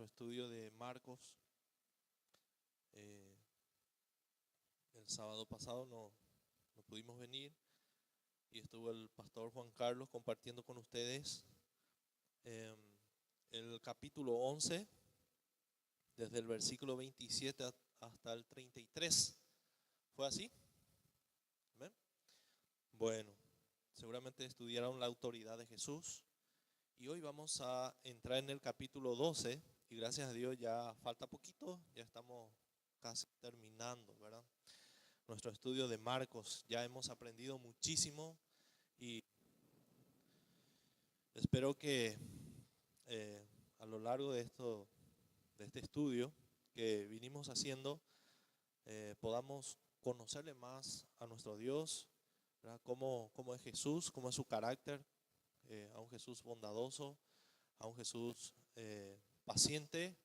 nuestro estudio de Marcos. El sábado pasado no pudimos venir y estuvo el pastor Juan Carlos compartiendo con ustedes el capítulo 11, desde el versículo 27 hasta el 33. ¿Fue así? ¿Ven? Bueno, seguramente estudiaron la autoridad de Jesús. Y hoy vamos a entrar en el capítulo 12 y gracias a Dios ya falta poquito, ya estamos casi terminando, ¿verdad? Nuestro estudio de Marcos, ya hemos aprendido muchísimo y espero que a lo largo de este estudio que vinimos haciendo podamos conocerle más a nuestro Dios, ¿verdad? Cómo es Jesús, cómo es su carácter. A un Jesús bondadoso, a un Jesús paciente,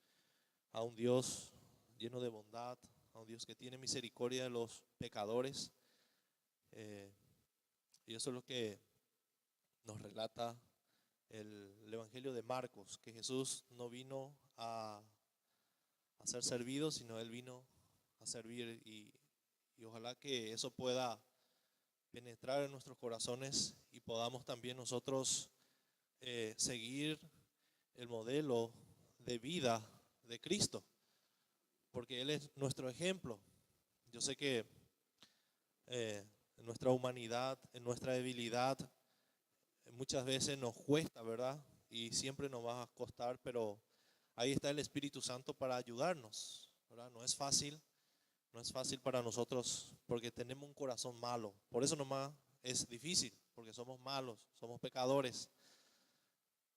a un Dios lleno de bondad, a un Dios que tiene misericordia de los pecadores. Y eso es lo que nos relata el Evangelio de Marcos, que Jesús no vino a ser servido, sino Él vino a servir. Y ojalá que eso pueda penetrar en nuestros corazones y podamos también nosotros seguir el modelo de vida de Cristo, porque Él es nuestro ejemplo. Yo sé que en nuestra humanidad, en nuestra debilidad, muchas veces nos cuesta, ¿verdad? Y siempre nos va a costar, pero ahí está el Espíritu Santo para ayudarnos, ¿verdad? No es fácil para nosotros porque tenemos un corazón malo. Por eso nomás es difícil, porque somos malos, somos pecadores.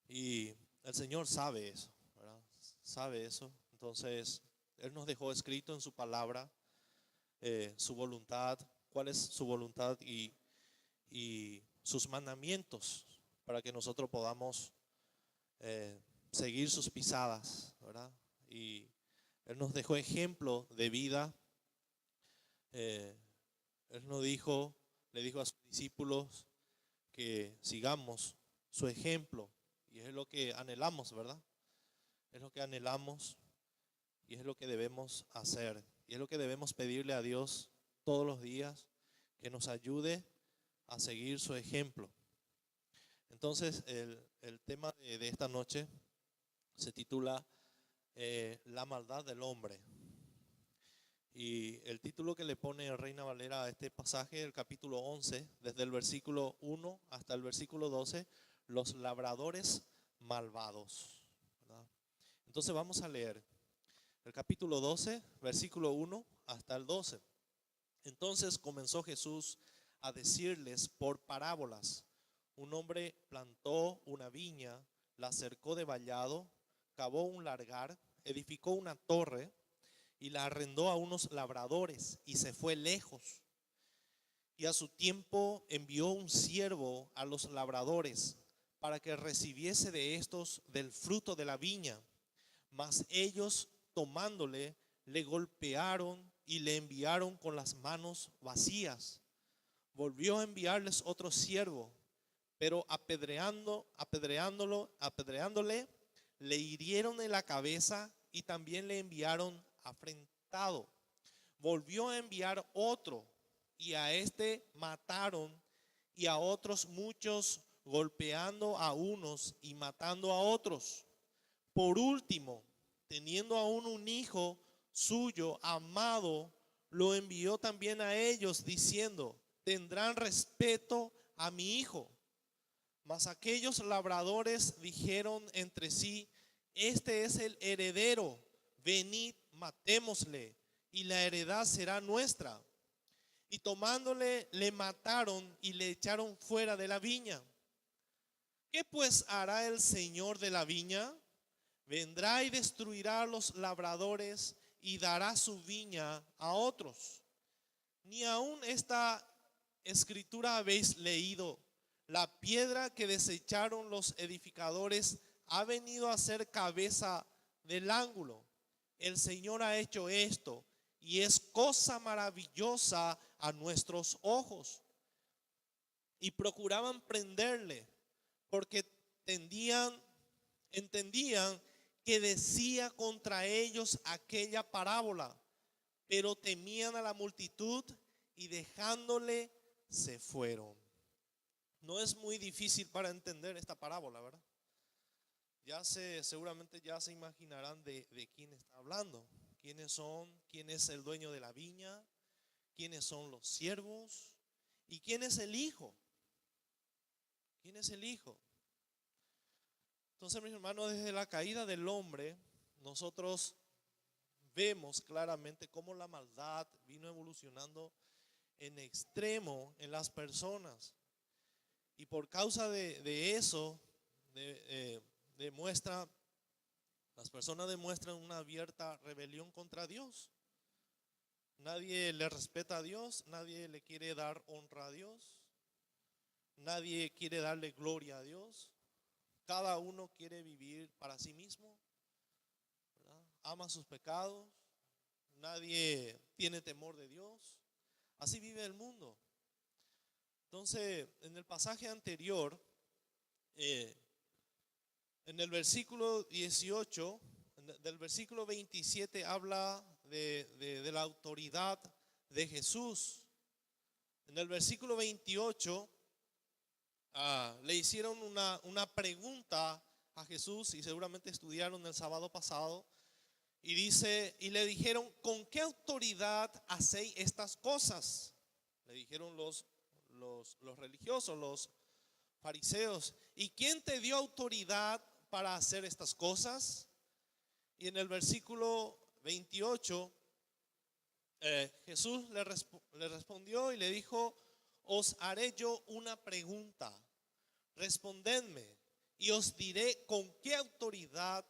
Y el Señor sabe eso, ¿verdad? Sabe eso. Entonces, Él nos dejó escrito en su palabra su voluntad, cuál es su voluntad y sus mandamientos para que nosotros podamos seguir sus pisadas, ¿verdad? Y Él nos dejó ejemplo de vida. Él le dijo a sus discípulos que sigamos su ejemplo, y es lo que anhelamos, ¿verdad? Es lo que anhelamos y es lo que debemos hacer, y es lo que debemos pedirle a Dios todos los días, que nos ayude a seguir su ejemplo. Entonces el tema de esta noche se titula La maldad del hombre. Y el título que le pone Reina Valera a este pasaje, el capítulo 11, desde el versículo 1 hasta el versículo 12, los labradores malvados, ¿verdad? Entonces vamos a leer el capítulo 12, versículo 1 hasta el 12. Entonces comenzó Jesús a decirles por parábolas: un hombre plantó una viña, la cercó de vallado, cavó un largar, edificó una torre y la arrendó a unos labradores y se fue lejos. Y a su tiempo envió un siervo a los labradores para que recibiese de estos del fruto de la viña. Mas ellos, tomándole, le golpearon y le enviaron con las manos vacías. Volvió a enviarles otro siervo, pero apedreándole, le hirieron en la cabeza y también le enviaron afrentado. Volvió a enviar otro, y a este mataron, y a otros muchos, golpeando a unos y matando a otros. Por último, teniendo aún un hijo suyo amado, lo envió también a ellos, diciendo: tendrán respeto a mi hijo. Mas aquellos labradores dijeron entre sí: este es el heredero, venid, matémosle, y la heredad será nuestra. Y tomándole, le mataron y le echaron fuera de la viña. ¿Qué pues hará el Señor de la viña? Vendrá y destruirá a los labradores y dará su viña a otros. Ni aun esta escritura habéis leído: la piedra que desecharon los edificadores ha venido a ser cabeza del ángulo. El Señor ha hecho esto, y es cosa maravillosa a nuestros ojos. Y procuraban prenderle, porque entendían que decía contra ellos aquella parábola, pero temían a la multitud y dejándole se fueron. No es muy difícil para entender esta parábola, ¿verdad? Seguramente ya se imaginarán de quién está hablando. ¿Quiénes son? ¿Quién es el dueño de la viña? ¿Quiénes son los siervos? ¿Y quién es el hijo? ¿Quién es el hijo? Entonces, mis hermanos, desde la caída del hombre, nosotros vemos claramente cómo la maldad vino evolucionando en extremo en las personas. Y por causa de eso, las personas demuestran una abierta rebelión contra Dios. Nadie le respeta a Dios, nadie le quiere dar honra a Dios, nadie quiere darle gloria a Dios. Cada uno quiere vivir para sí mismo, ¿verdad? Ama sus pecados, nadie tiene temor de Dios. Así vive el mundo. Entonces, en el pasaje anterior, en el versículo 18, del versículo 27 habla de la autoridad de Jesús. En el versículo 28 le hicieron una pregunta a Jesús, y seguramente estudiaron el sábado pasado, y dice, y le dijeron, ¿con qué autoridad hacéis estas cosas? Le dijeron los religiosos, los fariseos, ¿y quién te dio autoridad para hacer estas cosas? Y en el versículo 28 Jesús le respondió y le dijo, os haré yo una pregunta, respondedme y os diré con qué autoridad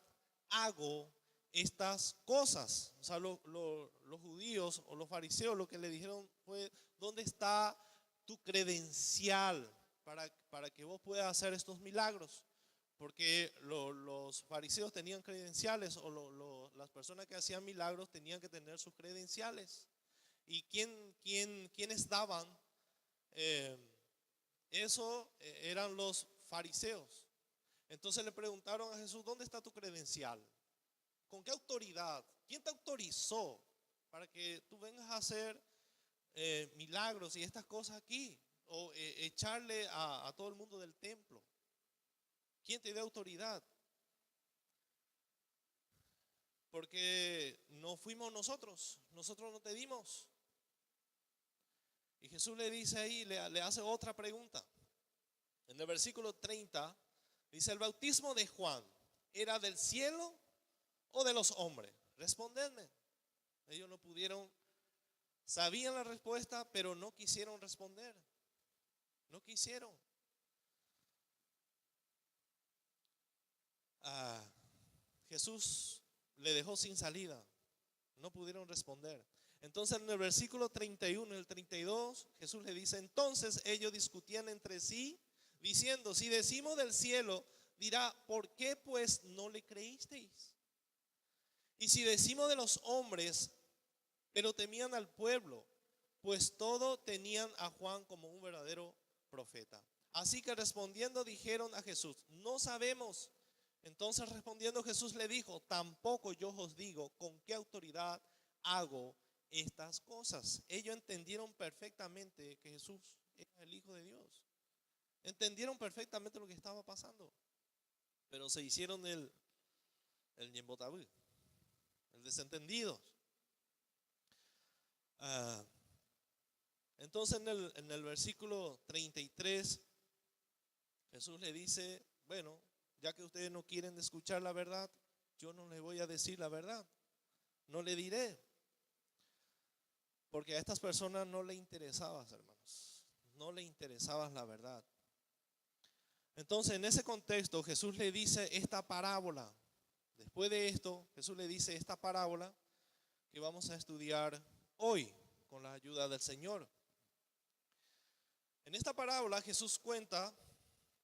hago estas cosas. O sea, los judíos o los fariseos lo que le dijeron fue, ¿dónde está tu credencial para que vos puedas hacer estos milagros? Porque los fariseos tenían credenciales, o las personas que hacían milagros tenían que tener sus credenciales. ¿Y quiénes daban eso? Eran los fariseos. Entonces le preguntaron a Jesús, ¿dónde está tu credencial? ¿Con qué autoridad? ¿Quién te autorizó para que tú vengas a hacer milagros y estas cosas aquí? O echarle a todo el mundo del templo. ¿Quién te dio autoridad? Porque no fuimos nosotros no te dimos. Y Jesús le dice ahí, le hace otra pregunta. En el versículo 30 dice, ¿el bautismo de Juan era del cielo o de los hombres? Respondedme. Ellos no pudieron, sabían la respuesta, pero no quisieron responder. No quisieron. Jesús le dejó sin salida. No pudieron responder. Entonces en el versículo 31 y el 32 Jesús le dice, entonces ellos discutían entre sí diciendo, si decimos del cielo, dirá, ¿por qué pues no le creísteis? Y si decimos de los hombres, pero temían al pueblo, pues todo tenían a Juan como un verdadero profeta. Así que respondiendo dijeron a Jesús, no sabemos. Entonces respondiendo Jesús le dijo, tampoco yo os digo con qué autoridad hago estas cosas. Ellos entendieron perfectamente que Jesús era el Hijo de Dios. Entendieron perfectamente lo que estaba pasando. Pero se hicieron el ñembotabú, el desentendido. Entonces en el versículo 33 Jesús le dice, bueno, ya que ustedes no quieren escuchar la verdad, yo no les voy a decir la verdad. No le diré. Porque a estas personas no le interesaba, hermanos. No le interesaba la verdad. Entonces, en ese contexto, Jesús le dice esta parábola. Después de esto, Jesús le dice esta parábola que vamos a estudiar hoy con la ayuda del Señor. En esta parábola Jesús cuenta,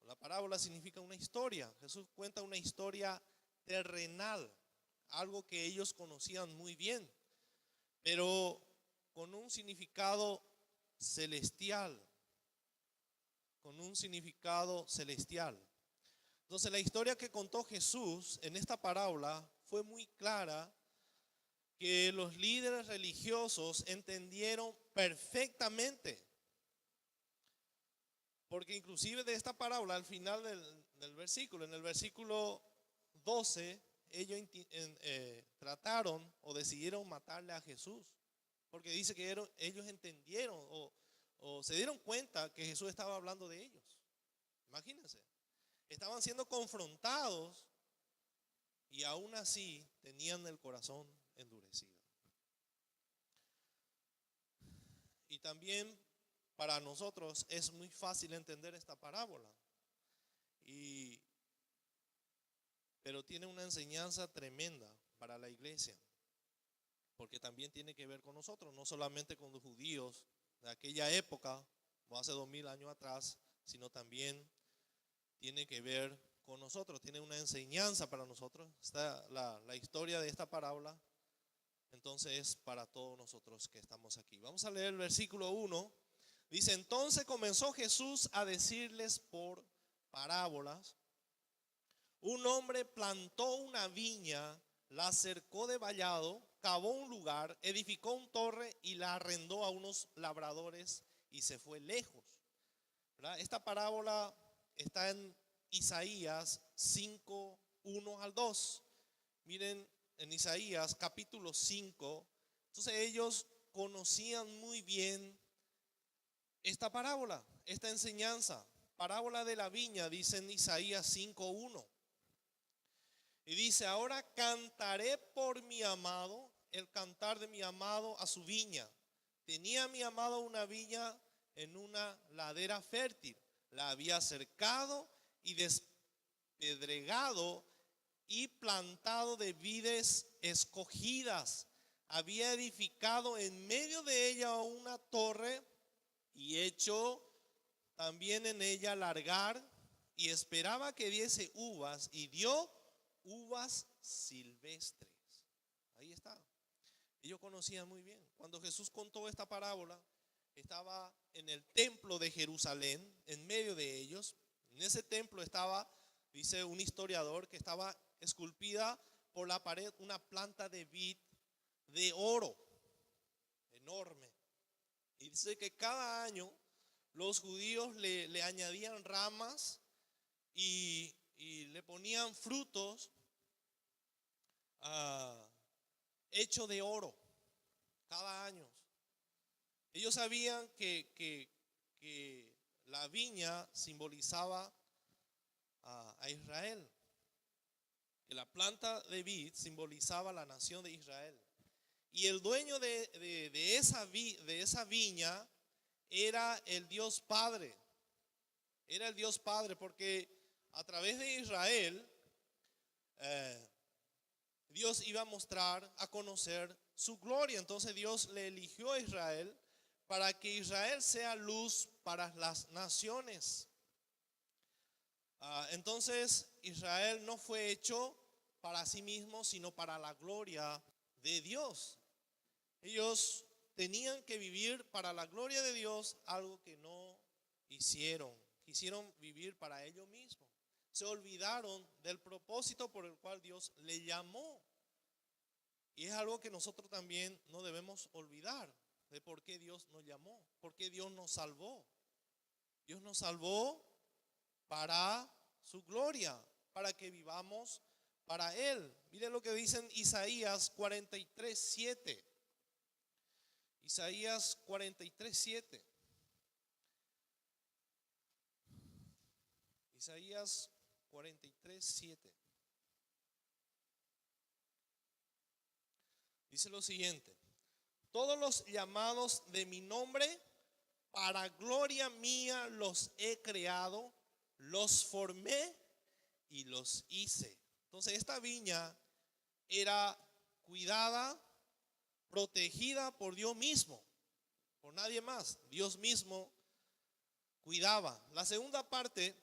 la parábola significa una historia. Jesús cuenta una historia terrenal, algo que ellos conocían muy bien, pero con un significado celestial. Con un significado celestial. Entonces la historia que contó Jesús en esta parábola fue muy clara, que los líderes religiosos entendieron perfectamente. Porque inclusive de esta parábola, al final del versículo, en el versículo 12, ellos trataron o decidieron matarle a Jesús. Porque dice que ellos entendieron o se dieron cuenta que Jesús estaba hablando de ellos. Imagínense, estaban siendo confrontados y aún así tenían el corazón endurecido. Y también para nosotros es muy fácil entender esta parábola, pero tiene una enseñanza tremenda para la iglesia, porque también tiene que ver con nosotros, no solamente con los judíos de aquella época, o hace 2000 años atrás, sino también tiene que ver con nosotros, tiene una enseñanza para nosotros. La historia de esta parábola, entonces, es para todos nosotros que estamos aquí. Vamos a leer el versículo 1. Dice: entonces comenzó Jesús a decirles por parábolas. Un hombre plantó una viña, la cercó de vallado, cavó un lugar, edificó una torre y la arrendó a unos labradores y se fue lejos. ¿Verdad? Esta parábola está en Isaías 5, 1 al 2. Miren, en Isaías capítulo 5. Entonces ellos conocían muy bien esta parábola, esta enseñanza. Parábola de la viña, dice en Isaías 5:1. Y dice: ahora cantaré por mi amado, el cantar de mi amado a su viña. Tenía mi amado una viña en una ladera fértil. La había cercado y despedregado y plantado de vides escogidas. Había edificado en medio de ella una torre y hecho también en ella largar, y esperaba que diese uvas, y dio uvas silvestres. Ahí está. Ellos conocían muy bien. Cuando Jesús contó esta parábola, estaba en el templo de Jerusalén, en medio de ellos. En ese templo estaba, dice un historiador, que estaba esculpida por la pared una planta de vid de oro enorme. Y dice que cada año los judíos le añadían ramas y le ponían frutos hechos de oro cada año. Ellos sabían que la viña simbolizaba a Israel, que la planta de vid simbolizaba la nación de Israel. Y el dueño de esa viña era el Dios Padre. Era el Dios Padre, porque a través de Israel Dios iba a mostrar, a conocer su gloria. Entonces Dios le eligió a Israel para que Israel sea luz para las naciones. Entonces Israel no fue hecho para sí mismo, sino para la gloria de Dios. Ellos tenían que vivir para la gloria de Dios, algo que no hicieron. Quisieron vivir para ellos mismos. Se olvidaron del propósito por el cual Dios le llamó. Y es algo que nosotros también no debemos olvidar, de por qué Dios nos llamó, por qué Dios nos salvó. Dios nos salvó para su gloria, para que vivamos para Él. Miren lo que dice en Isaías 43:7. Isaías 43:7. Isaías 43:7. Dice lo siguiente: todos los llamados de mi nombre, para gloria mía los he creado, los formé y los hice. Entonces esta viña era cuidada, protegida por Dios mismo, por nadie más. Dios mismo cuidaba. La segunda parte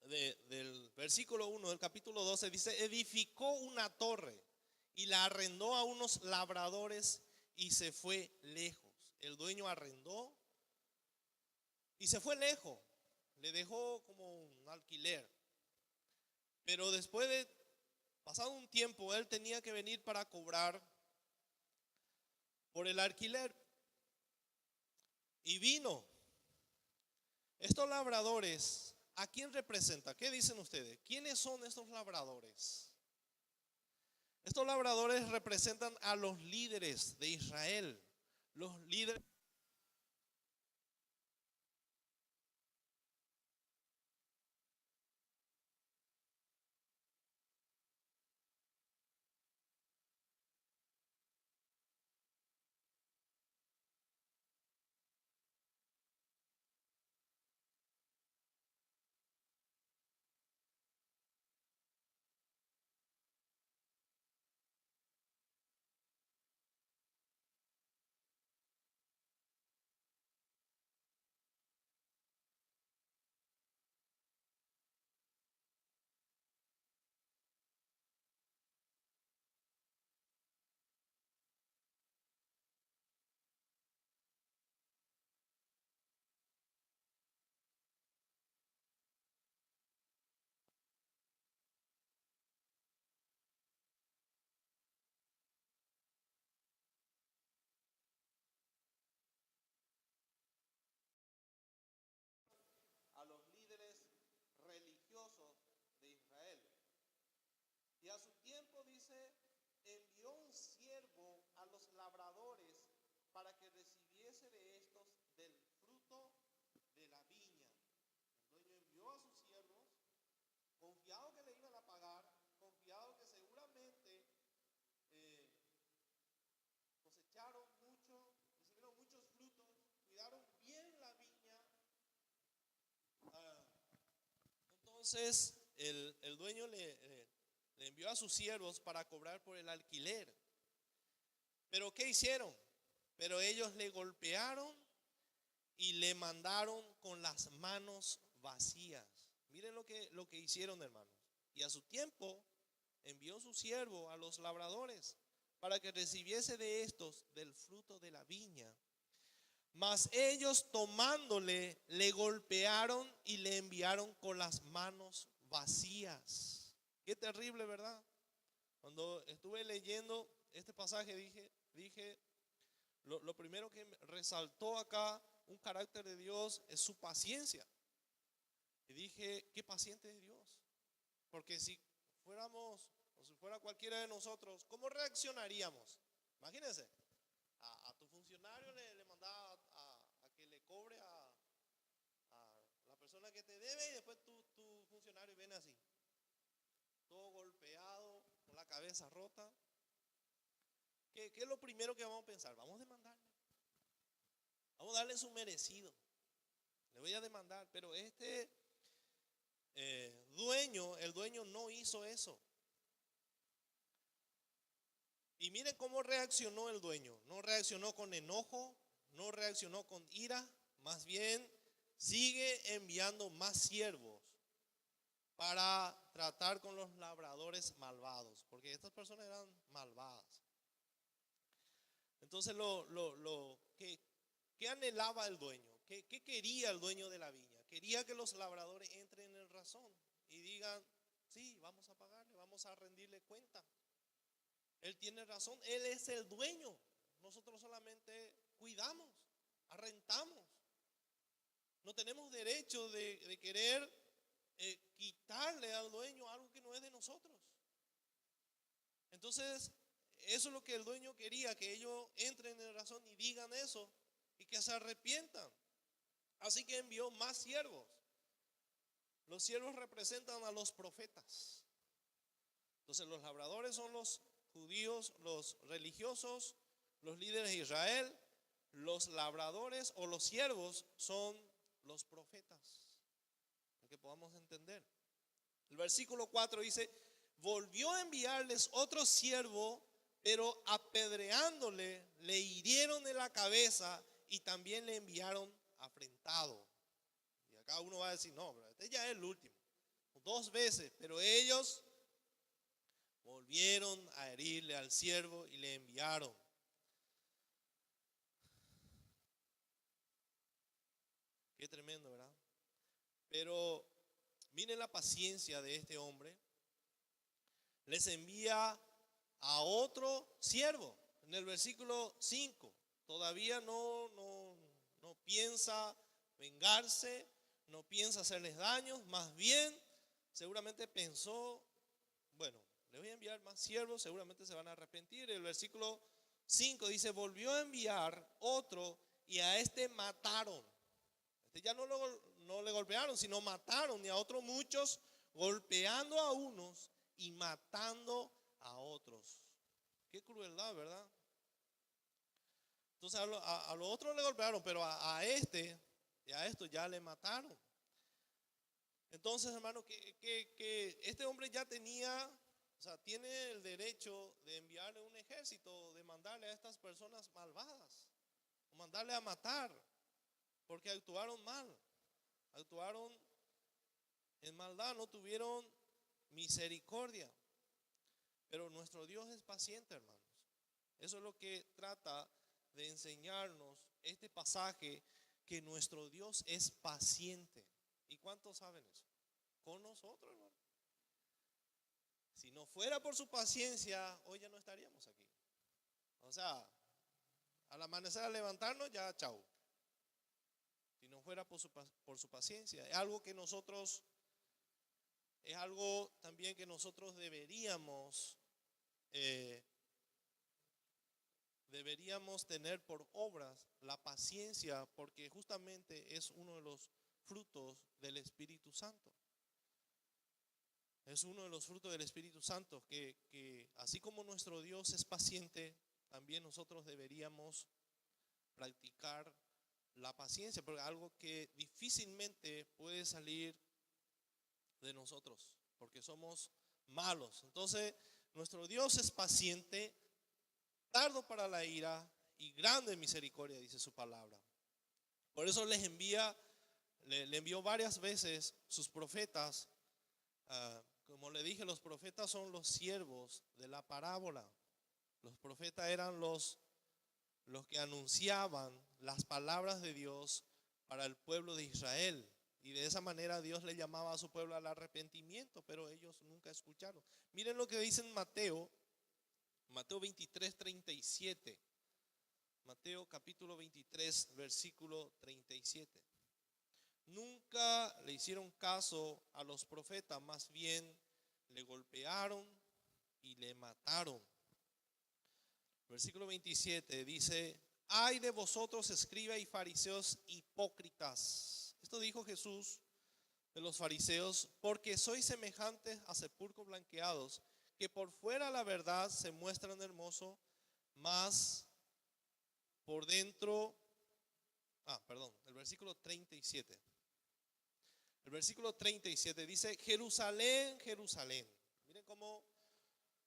del versículo 1 del capítulo 12 dice: edificó una torre y la arrendó a unos labradores y se fue lejos. El dueño arrendó y se fue lejos. Le dejó como un alquiler. Pero después de pasado un tiempo, él tenía que venir para cobrar por el alquiler. Y vino. Estos labradores, ¿a quién representa? ¿Qué dicen ustedes? ¿Quiénes son estos labradores? Estos labradores representan a los líderes de Israel. Los líderes a los líderes religiosos de Israel. Y a su tiempo dice, envió un siervo a los labradores para que recibiese de estos del fruto de la viña. El dueño envió a sus siervos, confiado que le iban a pagar, confiado que seguramente eh, cosecharon mucho, recibieron muchos frutos, cuidaron bien la viña. Ah, entonces el dueño le envió a sus siervos para cobrar por el alquiler. Pero ¿qué hicieron? Pero ellos le golpearon y le mandaron con las manos vacías. Miren lo que hicieron, hermanos. Y a su tiempo envió su siervo a los labradores para que recibiese de estos del fruto de la viña. Mas ellos tomándole, le golpearon y le enviaron con las manos vacías. Qué terrible, ¿verdad? Cuando estuve leyendo este pasaje dije, lo primero que resaltó acá un carácter de Dios es su paciencia. Y dije, qué paciente es Dios. Porque si fuéramos, o si fuera cualquiera de nosotros, ¿cómo reaccionaríamos? Imagínense, a tu funcionario le mandaba a que le cobre a la persona que te debe y después tu funcionario viene así, todo golpeado, con la cabeza rota. ¿Qué es lo primero que vamos a pensar? Vamos a demandarle. Vamos a darle su merecido. Le voy a demandar. Pero este el dueño no hizo eso. Y miren cómo reaccionó el dueño. No reaccionó con enojo, no reaccionó con ira. Más bien sigue enviando más siervos para tratar con los labradores malvados. Porque estas personas eran malvadas. Entonces ¿qué anhelaba el dueño? ¿Qué quería el dueño de la viña? Quería que los labradores entren en razón y digan, sí, vamos a pagarle, vamos a rendirle cuenta. Él tiene razón, él es el dueño. Nosotros solamente cuidamos, arrendamos. No tenemos derecho de querer quitarle al dueño algo que no es de nosotros. Entonces, eso es lo que el dueño quería, que ellos entren en razón y digan eso y que se arrepientan. Así que envió más siervos. Los siervos representan a los profetas. Entonces los labradores son los judíos, los religiosos, los líderes de Israel. Los labradores o los siervos son los profetas. Para que podamos entender. El versículo 4 dice, volvió a enviarles otro siervo, pero apedreándole, le hirieron en la cabeza y también le enviaron afrentado. Y acá uno va a decir, no, pero este ya es el último. 2 veces, pero ellos volvieron a herirle al siervo y le enviaron. Qué tremendo, ¿verdad? Pero miren la paciencia de este hombre. les envía a otro siervo. En el versículo 5, todavía no piensa vengarse, no piensa hacerles daños, más bien seguramente pensó, bueno, le voy a enviar más siervos, seguramente se van a arrepentir. El versículo 5 dice, volvió a enviar otro y a este mataron. Este ya no le golpearon, sino mataron, y a otros muchos, golpeando a unos y matando a otros. Qué crueldad, ¿verdad? Entonces a los otros le golpearon, pero a este y a esto ya le mataron. Entonces, hermano, que este hombre ya tenía, o sea, tiene el derecho de enviarle un ejército, de mandarle a estas personas malvadas, o mandarle a matar, porque actuaron mal, actuaron en maldad, no tuvieron misericordia. Pero nuestro Dios es paciente, hermanos. Eso es lo que trata de enseñarnos este pasaje, que nuestro Dios es paciente. ¿Y cuántos saben eso? Con nosotros, hermano. Si no fuera por su paciencia, hoy ya no estaríamos aquí. O sea, al amanecer, al levantarnos, ya chau. Si no fuera por su paciencia, es algo que nosotros, es algo también que nosotros deberíamos tener por obras, la paciencia, porque justamente es uno de los frutos del Espíritu Santo. Es uno de los frutos del Espíritu Santo, que así como nuestro Dios es paciente, también nosotros deberíamos practicar la paciencia, porque es algo que difícilmente puede salir de nosotros, porque somos malos. Entonces, nuestro Dios es paciente, tardo para la ira y grande en misericordia, dice su palabra. Por eso le envió varias veces sus profetas. Como le dije, los profetas son los siervos de la parábola. Los profetas eran los que anunciaban las palabras de Dios para el pueblo de Israel. Y de esa manera Dios le llamaba a su pueblo al arrepentimiento, pero ellos nunca escucharon. Miren lo que dice en Mateo 23:37. Mateo capítulo 23, versículo 37. Nunca le hicieron caso a los profetas, más bien le golpearon y le mataron. Versículo 27 dice, ay de vosotros, escribas y fariseos hipócritas. Esto dijo Jesús de los fariseos, porque sois semejantes a sepulcros blanqueados, que por fuera la verdad se muestran hermosos, mas por dentro, el versículo 37. El versículo 37 dice, Jerusalén, Jerusalén. Miren cómo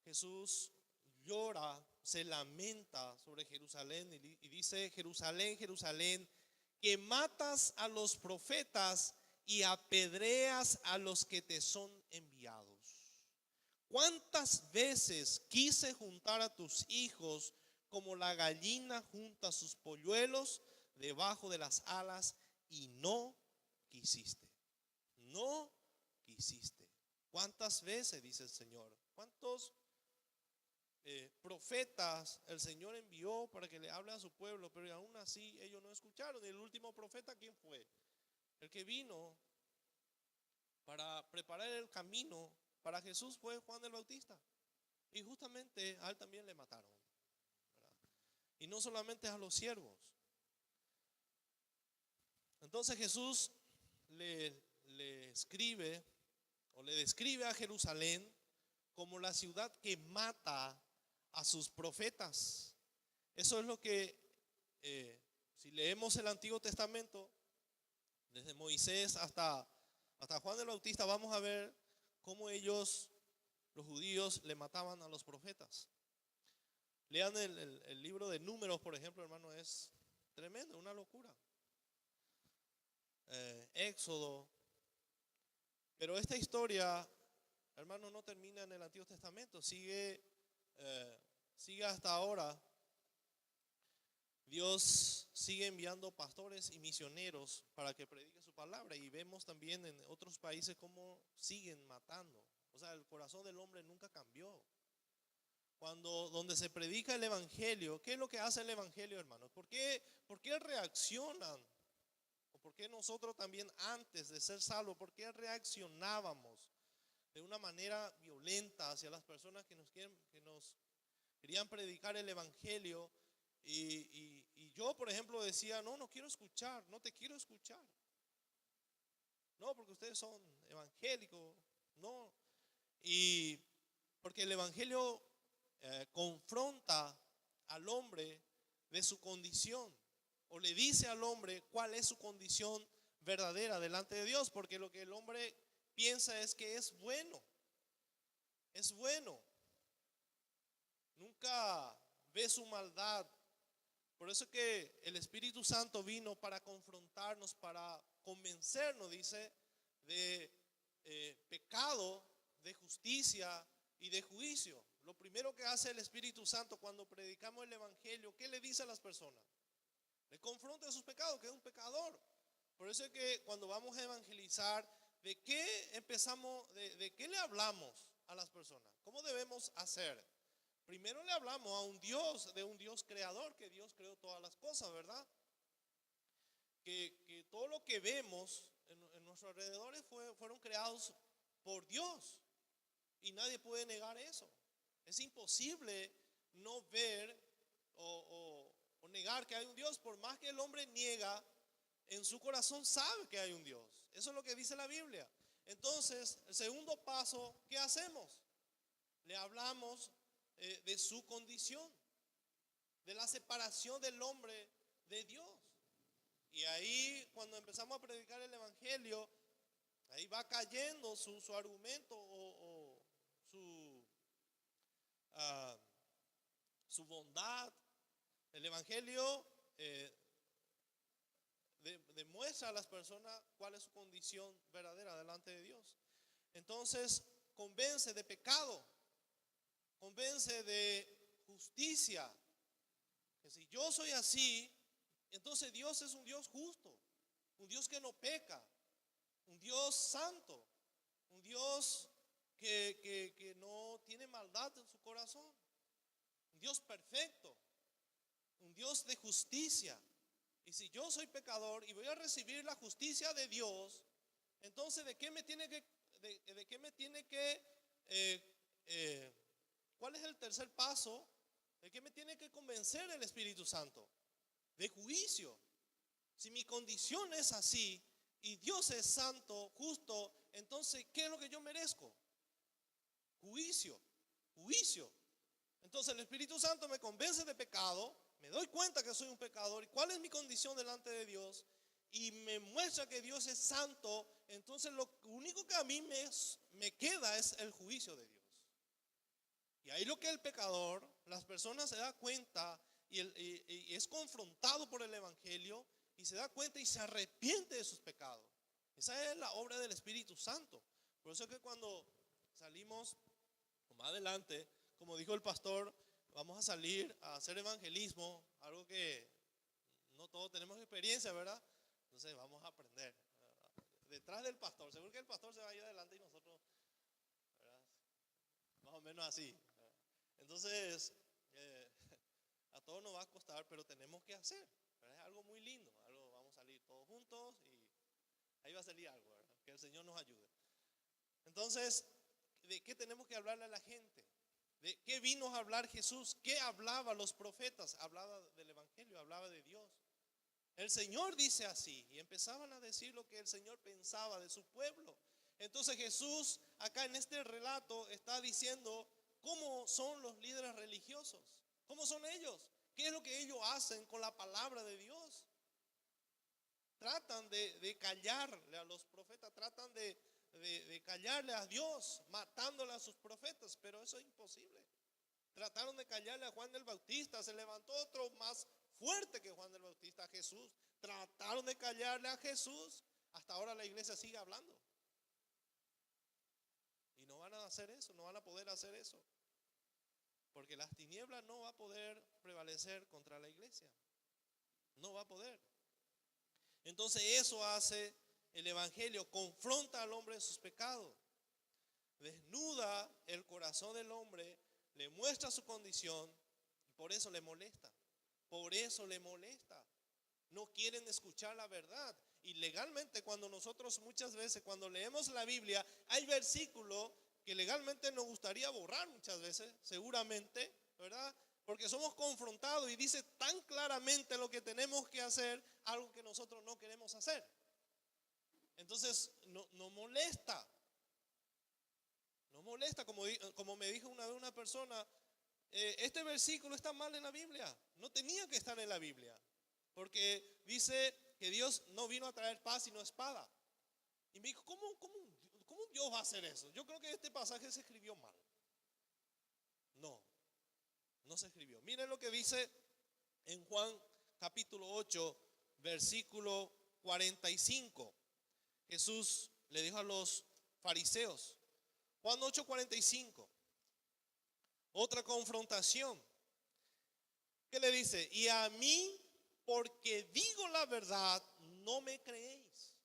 Jesús llora, se lamenta sobre Jerusalén y dice, Jerusalén, Jerusalén, que matas a los profetas y apedreas a los que te son enviados. ¿Cuántas veces quise juntar a tus hijos como la gallina junta sus polluelos debajo de las alas, y no quisiste? No quisiste. ¿Cuántas veces, dice el Señor? ¿Cuántos profetas el Señor envió para que le hable a su pueblo? Pero aún así ellos no escucharon. El último profeta, ¿quién fue? El que vino para preparar el camino para Jesús fue Juan el Bautista. Y justamente a él también le mataron, ¿verdad? Y no solamente a los siervos. Entonces Jesús le escribe o le describe a Jerusalén como la ciudad que mata a sus profetas. Eso es lo que, si leemos el Antiguo Testamento, desde Moisés hasta Juan el Bautista, vamos a ver cómo ellos, los judíos, le mataban a los profetas. Lean el libro de Números, por ejemplo, hermano, es tremendo, una locura. Éxodo. Pero esta historia, hermano, no termina en el Antiguo Testamento, sigue hasta ahora. Dios sigue enviando pastores y misioneros para que prediquen su palabra, y vemos también en otros países cómo siguen matando. O sea, el corazón del hombre nunca cambió. Donde se predica el evangelio, ¿qué es lo que hace el evangelio, hermanos? ¿Por qué reaccionan? ¿O por qué nosotros también antes de ser salvos, por qué reaccionábamos de una manera violenta hacia las personas que nos querían predicar el evangelio? Y yo, por ejemplo, decía, no quiero escuchar, no te quiero escuchar. No, porque ustedes son evangélicos, no. Y porque el evangelio confronta al hombre de su condición, o le dice al hombre cuál es su condición verdadera delante de Dios, porque lo que el hombre piensa es que es bueno, nunca ve su maldad. Por eso es que el Espíritu Santo vino para confrontarnos, para convencernos, dice, de pecado, de justicia y de juicio. Lo primero que hace el Espíritu Santo cuando predicamos el evangelio, ¿qué le dice a las personas? Le confronta a sus pecados, que es un pecador. Por eso es que cuando vamos a evangelizar, ¿de qué empezamos? ¿De qué le hablamos a las personas? ¿Cómo debemos hacer? Primero le hablamos a un Dios, de un Dios creador, que Dios creó todas las cosas, ¿verdad? Que todo lo que vemos en nuestros alrededores fueron creados por Dios. Y nadie puede negar eso. Es imposible no ver o negar que hay un Dios. Por más que el hombre niega, en su corazón sabe que hay un Dios. Eso es lo que dice la Biblia. Entonces, el segundo paso, ¿qué hacemos? Le hablamos de su condición, de la separación del hombre de Dios. Y ahí, cuando empezamos a predicar el evangelio, ahí va cayendo su argumento o su bondad. El evangelio demuestra a las personas cuál es su condición verdadera delante de Dios. Entonces, convence de pecado, convence de justicia. Que si yo soy así, entonces Dios es un Dios justo, un Dios que no peca, un Dios santo, un Dios que no tiene maldad en su corazón, un Dios perfecto, un Dios de justicia. Y si yo soy pecador y voy a recibir la justicia de Dios, entonces ¿de qué me tiene que ¿cuál es el tercer paso? ¿De qué me tiene que convencer el Espíritu Santo? De juicio. Si mi condición es así y Dios es santo, justo, entonces ¿qué es lo que yo merezco? Juicio. Entonces el Espíritu Santo me convence de pecado, me doy cuenta que soy un pecador y cuál es mi condición delante de Dios, y me muestra que Dios es santo. Entonces lo único que a mí me queda es el juicio de Dios. Y ahí lo que el pecador, las personas se dan cuenta y es confrontado por el evangelio y se da cuenta y se arrepiente de sus pecados. Esa es la obra del Espíritu Santo. Por eso es que cuando salimos más adelante, como dijo el pastor, vamos a salir a hacer evangelismo, algo que no todos tenemos experiencia, ¿verdad? Entonces vamos a aprender detrás del pastor. Seguro que el pastor se va a ir adelante y nosotros, ¿verdad? Más o menos así. Entonces, a todos nos va a costar, pero tenemos que hacer, ¿verdad? Es algo muy lindo, vamos a salir todos juntos y ahí va a salir algo, ¿verdad? Que el Señor nos ayude. Entonces, ¿de qué tenemos que hablarle a la gente? ¿De qué vino a hablar Jesús? ¿Qué hablaba los profetas? Hablaba del evangelio, hablaba de Dios. El Señor dice así, y empezaban a decir lo que el Señor pensaba de su pueblo. Entonces Jesús acá en este relato está diciendo cómo son los líderes religiosos, cómo son ellos, qué es lo que ellos hacen con la palabra de Dios. Tratan de callarle a los profetas, tratan de callarle a Dios, matándole a sus profetas, pero eso es imposible. Trataron de callarle a Juan el Bautista, se levantó otro más fuerte que Juan el Bautista, Jesús. Trataron de callarle a Jesús, hasta ahora la iglesia sigue hablando. Y no van a hacer eso, no van a poder hacer eso, porque las tinieblas no va a poder prevalecer contra la iglesia, no va a poder. Entonces eso hace el evangelio, confronta al hombre en sus pecados. desnuda el corazón del hombre, le muestra su condición y por eso le molesta. Por eso le molesta. No quieren escuchar la verdad. Y legalmente cuando nosotros muchas veces, cuando leemos la Biblia, hay versículos que legalmente nos gustaría borrar muchas veces, seguramente, ¿verdad? Porque somos confrontados y dice tan claramente lo que tenemos que hacer, algo que nosotros no queremos hacer. Entonces, no molesta. No molesta, como me dijo una vez una persona, este versículo está mal en la Biblia. No tenía que estar en la Biblia. Porque dice que Dios no vino a traer paz sino espada. Y me dijo, ¿cómo Dios va a hacer eso? Yo creo que este pasaje se escribió mal. No se escribió. Miren lo que dice en Juan capítulo 8, versículo 45. Jesús le dijo a los fariseos, Juan 8:45, otra confrontación. ¿Qué le dice? Y a mí, porque digo la verdad, no me creéis.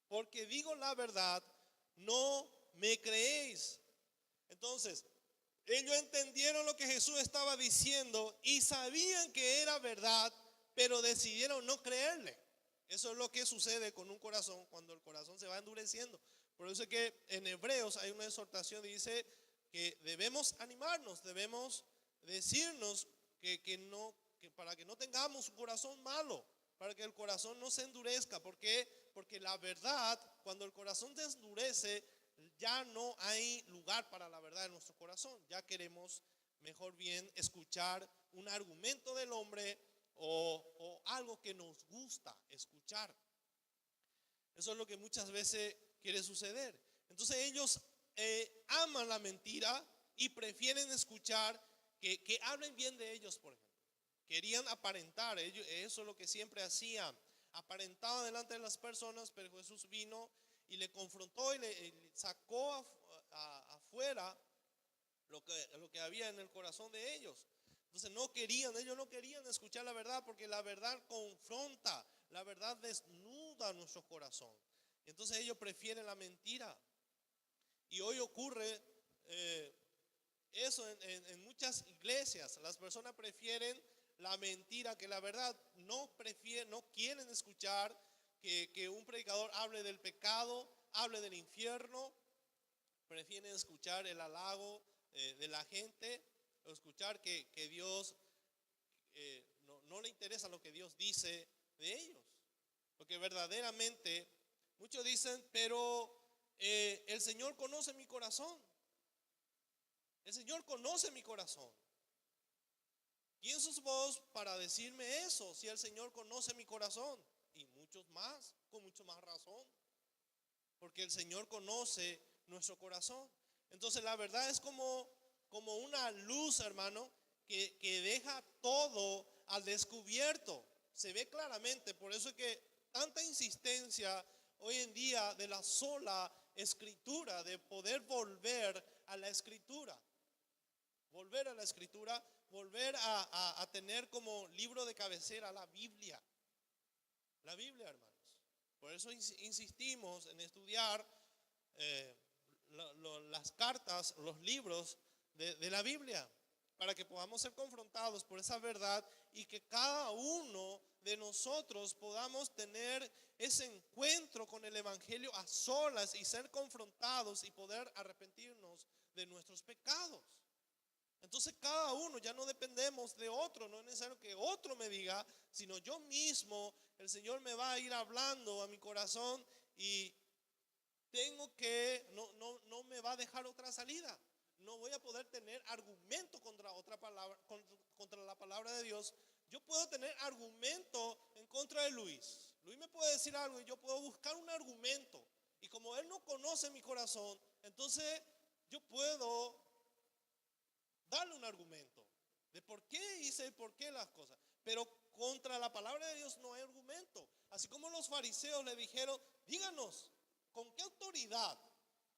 Porque digo la verdad, no me creéis. Entonces, ellos entendieron lo que Jesús estaba diciendo y sabían que era verdad, pero decidieron no creerle. Eso es lo que sucede con un corazón cuando el corazón se va endureciendo. Por eso es que en Hebreos hay una exhortación que dice que debemos animarnos, debemos decirnos que para que no tengamos un corazón malo, para que el corazón no se endurezca. ¿Por qué? Porque la verdad, cuando el corazón se endurece, ya no hay lugar para la verdad en nuestro corazón. Ya queremos mejor bien escuchar un argumento del hombre o algo que nos gusta escuchar. Eso es lo que muchas veces quiere suceder. Entonces ellos aman la mentira y prefieren escuchar que hablen bien de ellos, por ejemplo. Querían aparentar, eso es lo que siempre hacían. Aparentaban delante de las personas, pero Jesús vino y le confrontó y le sacó afuera lo que había en el corazón de ellos. Entonces ellos no querían escuchar la verdad, porque la verdad confronta, la verdad desnuda nuestro corazón. Entonces ellos prefieren la mentira. Y hoy ocurre eso en muchas iglesias. Las personas prefieren la mentira que la verdad. No quieren escuchar que un predicador hable del pecado, hable del infierno. Prefieren escuchar el halago de la gente, o escuchar que Dios no le interesa lo que Dios dice de ellos. Porque verdaderamente muchos dicen, pero el Señor conoce mi corazón. El Señor conoce mi corazón. ¿Quién sos vos para decirme eso si el Señor conoce mi corazón? Y muchos más, con mucho más razón. Porque el Señor conoce nuestro corazón. Entonces la verdad es como una luz, hermano, que deja todo al descubierto. Se ve claramente. Por eso es que tanta insistencia hoy en día de la sola escritura, de poder volver a la escritura. Volver a la escritura, volver a tener como libro de cabecera la Biblia. La Biblia, hermanos. Por eso insistimos en estudiar las cartas, los libros de la Biblia, para que podamos ser confrontados por esa verdad y que cada uno de nosotros podamos tener ese encuentro con el Evangelio a solas y ser confrontados y poder arrepentirnos de nuestros pecados. Entonces cada uno, ya no dependemos de otro, no es necesario que otro me diga, sino yo mismo, el Señor me va a ir hablando a mi corazón y no me va a dejar otra salida. No voy a poder tener argumento contra otra palabra, contra la palabra de Dios. Yo puedo tener argumento en contra de Luis. Luis me puede decir algo y yo puedo buscar un argumento. Y como él no conoce mi corazón, entonces yo puedo darle un argumento de por qué hice y por qué las cosas. Pero contra la palabra de Dios no hay argumento. Así como los fariseos le dijeron, díganos, ¿con qué autoridad?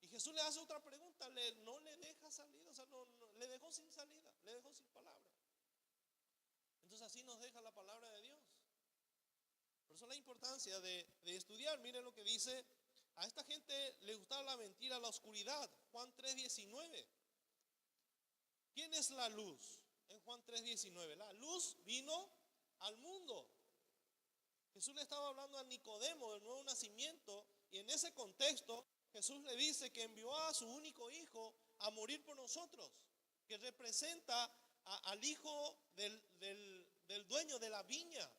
Y Jesús le hace otra pregunta, no le deja salida, o sea, le dejó sin salida, le dejó sin palabra. Entonces así nos deja la palabra de Dios. Por eso la importancia de estudiar. Miren lo que dice, a esta gente le gustaba la mentira, la oscuridad. Juan 3:19. ¿Quién es la luz? En Juan 3:19. La luz vino al mundo. Jesús le estaba hablando a Nicodemo del nuevo nacimiento, y en ese contexto Jesús le dice que envió a su único hijo a morir por nosotros, que representa al hijo del dueño de la viña,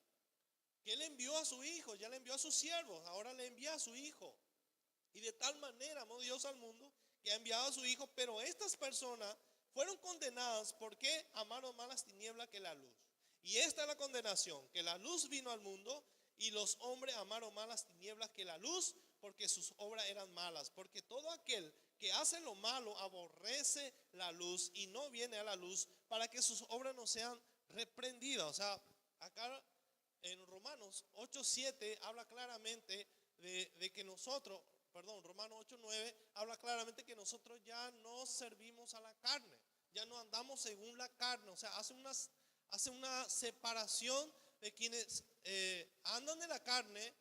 que él envió a su hijo, ya le envió a sus siervos, ahora le envía a su hijo. Y de tal manera amó Dios al mundo que ha enviado a su hijo, pero estas personas fueron condenadas porque amaron más las tinieblas que la luz. Y esta es la condenación, que la luz vino al mundo y los hombres amaron más las tinieblas que la luz, porque sus obras eran malas. Porque todo aquel que hace lo malo aborrece la luz y no viene a la luz para que sus obras no sean reprendidas. O sea, acá en Romanos 8:7 habla claramente de que nosotros, Romanos 8:9 habla claramente que nosotros ya no servimos a la carne, ya no andamos según la carne. O sea, hace una separación de quienes andan de la carne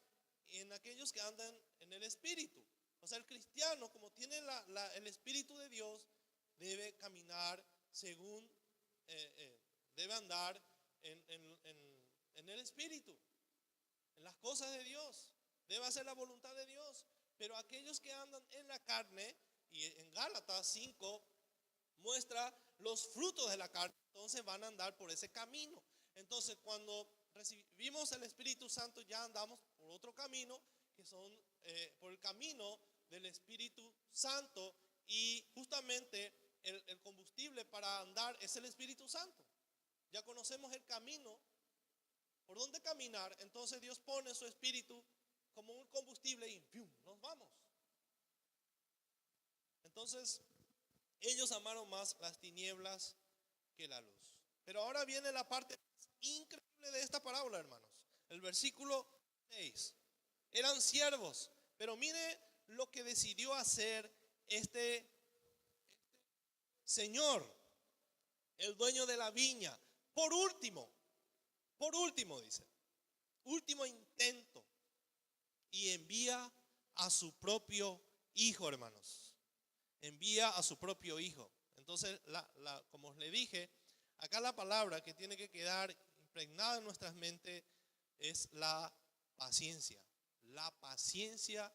y en aquellos que andan en el espíritu. O sea, el cristiano, como tiene el espíritu de Dios, debe caminar según, debe andar en el espíritu, en las cosas de Dios, debe hacer la voluntad de Dios. Pero aquellos que andan en la carne, y en Gálatas 5 muestra los frutos de la carne, entonces van a andar por ese camino. Entonces, cuando recibimos el Espíritu Santo, ya andamos por otro camino, que son por el camino del Espíritu Santo, y justamente el combustible para andar es el Espíritu Santo. Ya conocemos el camino por donde caminar, entonces Dios pone su Espíritu como un combustible y ¡pium!, nos vamos. Entonces, ellos amaron más las tinieblas que la luz. Pero ahora viene la parte increíble de esta parábola, hermanos. El versículo 6. Eran siervos, pero mire lo que decidió hacer este señor, el dueño de la viña. Por último dice, último intento, y envía a su propio hijo, hermanos. Envía a su propio hijo. Entonces, como le dije, acá la palabra que tiene que quedar impregnada en nuestras mentes es la paciencia. La paciencia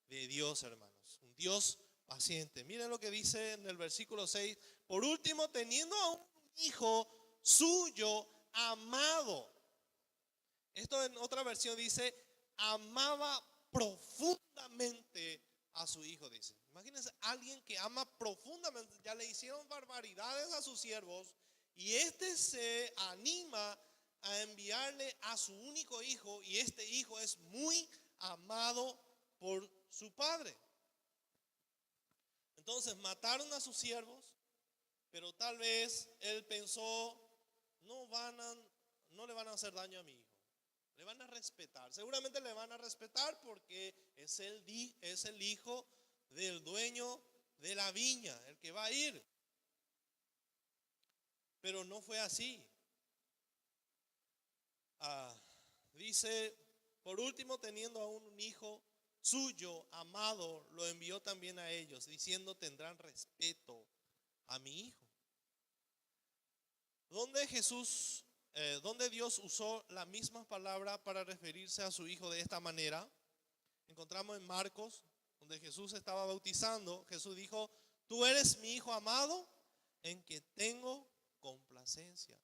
de Dios, hermanos. Un Dios paciente. Miren lo que dice en el versículo 6. Por último, teniendo a un hijo suyo amado. Esto en otra versión dice, amaba profundamente a su hijo, dice. Imagínense alguien que ama profundamente, ya le hicieron barbaridades a sus siervos y este se anima a enviarle a su único hijo, y este hijo es muy amado por su padre. Entonces mataron a sus siervos, pero tal vez él pensó, no le van a hacer daño a mi hijo, le van a respetar, seguramente le van a respetar porque es el hijo del dueño de la viña, el que va a ir. Pero no fue así. Dice, por último, teniendo aún un hijo suyo amado, lo envió también a ellos, diciendo, tendrán respeto a mi hijo. ¿Dónde Dios usó la misma palabra para referirse a su hijo de esta manera? Encontramos en Marcos, donde Jesús estaba bautizando. Jesús dijo, tú eres mi hijo amado, en que tengo complacencia.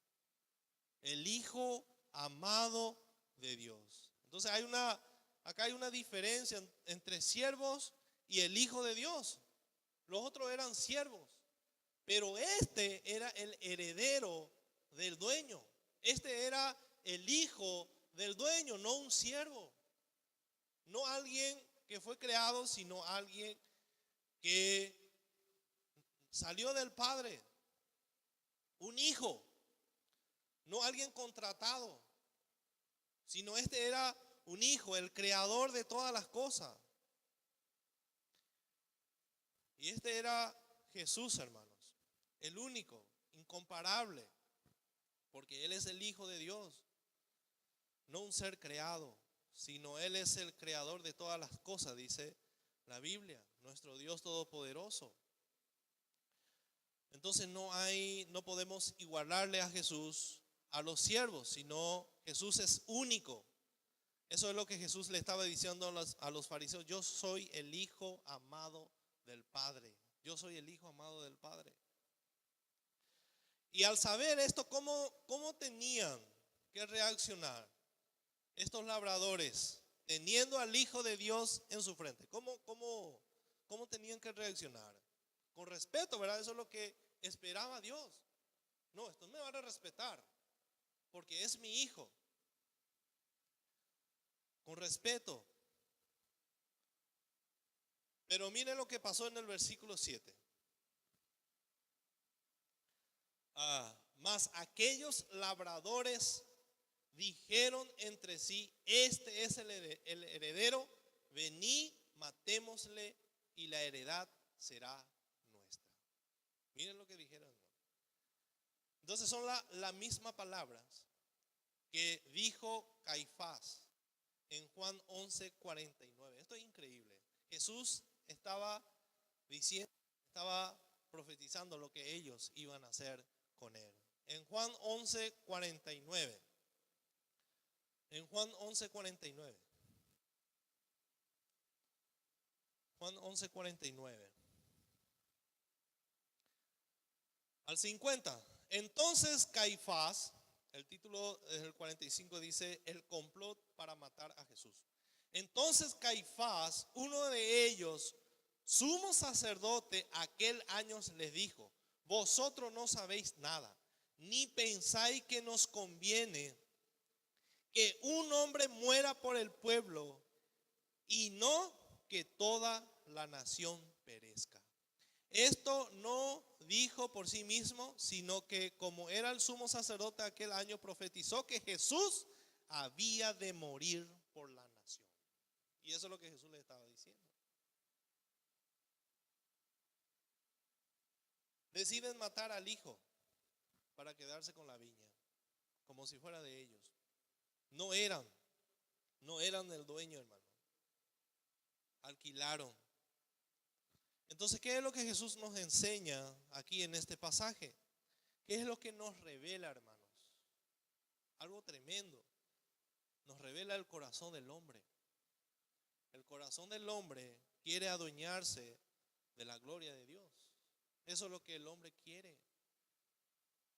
El hijo amado de Dios. Entonces acá hay una diferencia entre siervos y el hijo de Dios. Los otros eran siervos, pero este era el heredero del dueño. Este era el hijo del dueño, no un siervo. No alguien que fue creado, sino alguien que salió del padre. Un hijo, no alguien contratado, sino este era un hijo, el creador de todas las cosas. Y este era Jesús, hermanos, el único, incomparable, porque Él es el Hijo de Dios, no un ser creado, sino Él es el creador de todas las cosas, dice la Biblia, nuestro Dios todopoderoso. Entonces no podemos igualarle a Jesús a los siervos, sino Jesús es único. Eso es lo que Jesús le estaba diciendo a los fariseos. Yo soy el Hijo amado del Padre. Yo soy el Hijo amado del Padre. Y al saber esto, ¿cómo tenían que reaccionar estos labradores teniendo al Hijo de Dios en su frente? ¿Cómo tenían que reaccionar? Con respeto, ¿verdad? Eso es lo que esperaba Dios. No, estos me van a respetar porque es mi hijo. Con respeto. Pero miren lo que pasó en el versículo 7. Mas aquellos labradores dijeron entre sí: este es el heredero, vení, matémosle y la heredad será nuestra. Miren lo que dijeron. Entonces son las mismas palabras que dijo Caifás en Juan 11:49. Esto es increíble. Jesús estaba diciendo, estaba profetizando lo que ellos iban a hacer con él. En Juan 11:49. En Juan 11:49. Juan 11:49. Al 50. Entonces Caifás, el título del 45 dice: el complot para matar a Jesús. Entonces Caifás, uno de ellos, sumo sacerdote, aquel año les dijo: vosotros no sabéis nada, ni pensáis que nos conviene que un hombre muera por el pueblo y no que toda la nación perezca. Esto no dijo por sí mismo, sino que como era el sumo sacerdote aquel año, profetizó que Jesús había de morir por la nación. Y eso es lo que Jesús le estaba diciendo. Deciden matar al hijo para quedarse con la viña, como si fuera de ellos. No eran el dueño, hermano. Alquilaron. Entonces, ¿qué es lo que Jesús nos enseña aquí en este pasaje? ¿Qué es lo que nos revela, hermanos? Algo tremendo. Nos revela el corazón del hombre. El corazón del hombre quiere adueñarse de la gloria de Dios. Eso es lo que el hombre quiere.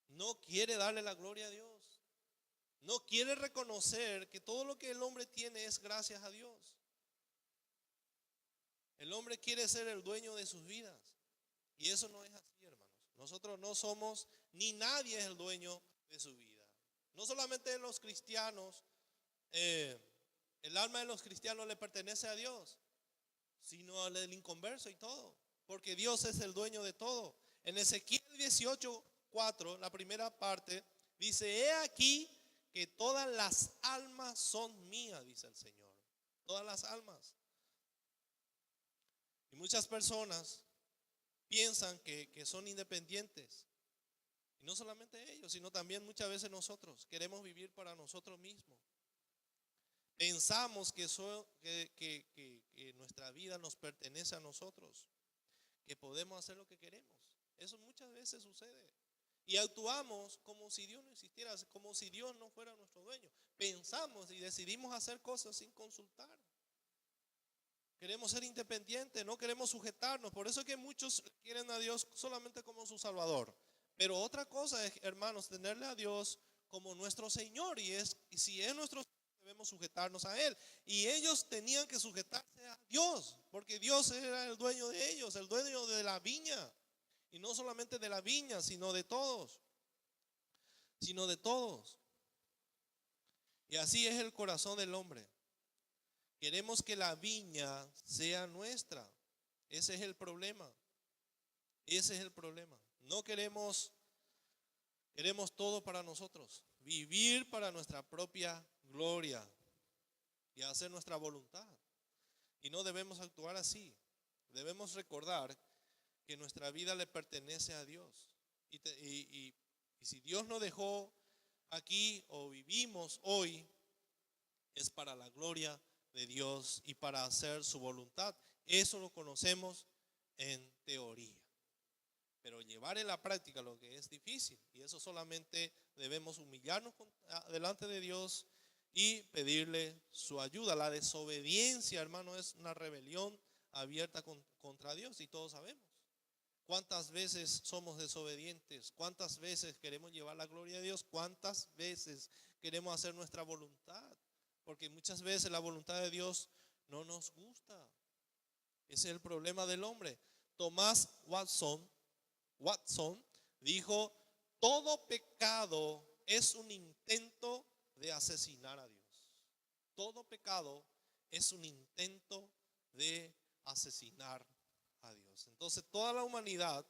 No quiere darle la gloria a Dios. No quiere reconocer que todo lo que el hombre tiene es gracias a Dios. El hombre quiere ser el dueño de sus vidas. Y eso no es así, hermanos. Nosotros no somos, ni nadie es el dueño de su vida. No solamente los cristianos, el alma de los cristianos le pertenece a Dios, sino al del inconverso y todo. Porque Dios es el dueño de todo. En Ezequiel 18:4, la primera parte, dice: he aquí que todas las almas son mías, dice el Señor. Todas las almas. Y muchas personas piensan que son independientes. Y no solamente ellos, sino también muchas veces nosotros queremos vivir para nosotros mismos. Pensamos que nuestra vida nos pertenece a nosotros, que podemos hacer lo que queremos. Eso muchas veces sucede. Y actuamos como si Dios no existiera, como si Dios no fuera nuestro dueño. Pensamos y decidimos hacer cosas sin consultar. Queremos ser independientes, no queremos sujetarnos. Por eso es que muchos quieren a Dios solamente como su Salvador. Pero otra cosa es, hermanos, tenerle a Dios como nuestro Señor. Y si es nuestro Señor, debemos sujetarnos a Él. Y ellos tenían que sujetarse a Dios, porque Dios era el dueño de ellos, el dueño de la viña. Y no solamente de la viña, sino de todos. Y así es el corazón del hombre. Queremos que la viña sea nuestra. Ese es el problema. No queremos todo para nosotros. Vivir para nuestra propia gloria y hacer nuestra voluntad. Y no debemos actuar así. Debemos recordar que nuestra vida le pertenece a Dios. Y si Dios nos dejó aquí o vivimos hoy, es para la gloria de Dios y para hacer su voluntad. Eso lo conocemos en teoría. pero llevar en la práctica lo que es difícil. Y eso solamente debemos humillarnos delante de Dios y pedirle su ayuda. La desobediencia, hermano, es una rebelión abierta contra Dios, y todos sabemos. ¿Cuántas veces somos desobedientes? ¿Cuántas veces queremos llevar la gloria a Dios? ¿Cuántas veces queremos hacer nuestra voluntad? Porque muchas veces la voluntad de Dios no nos gusta. Ese es el problema del hombre. Tomás Watson dijo: todo pecado es un intento de asesinar a Dios. Todo pecado es un intento de asesinar a Dios. Entonces toda la humanidad,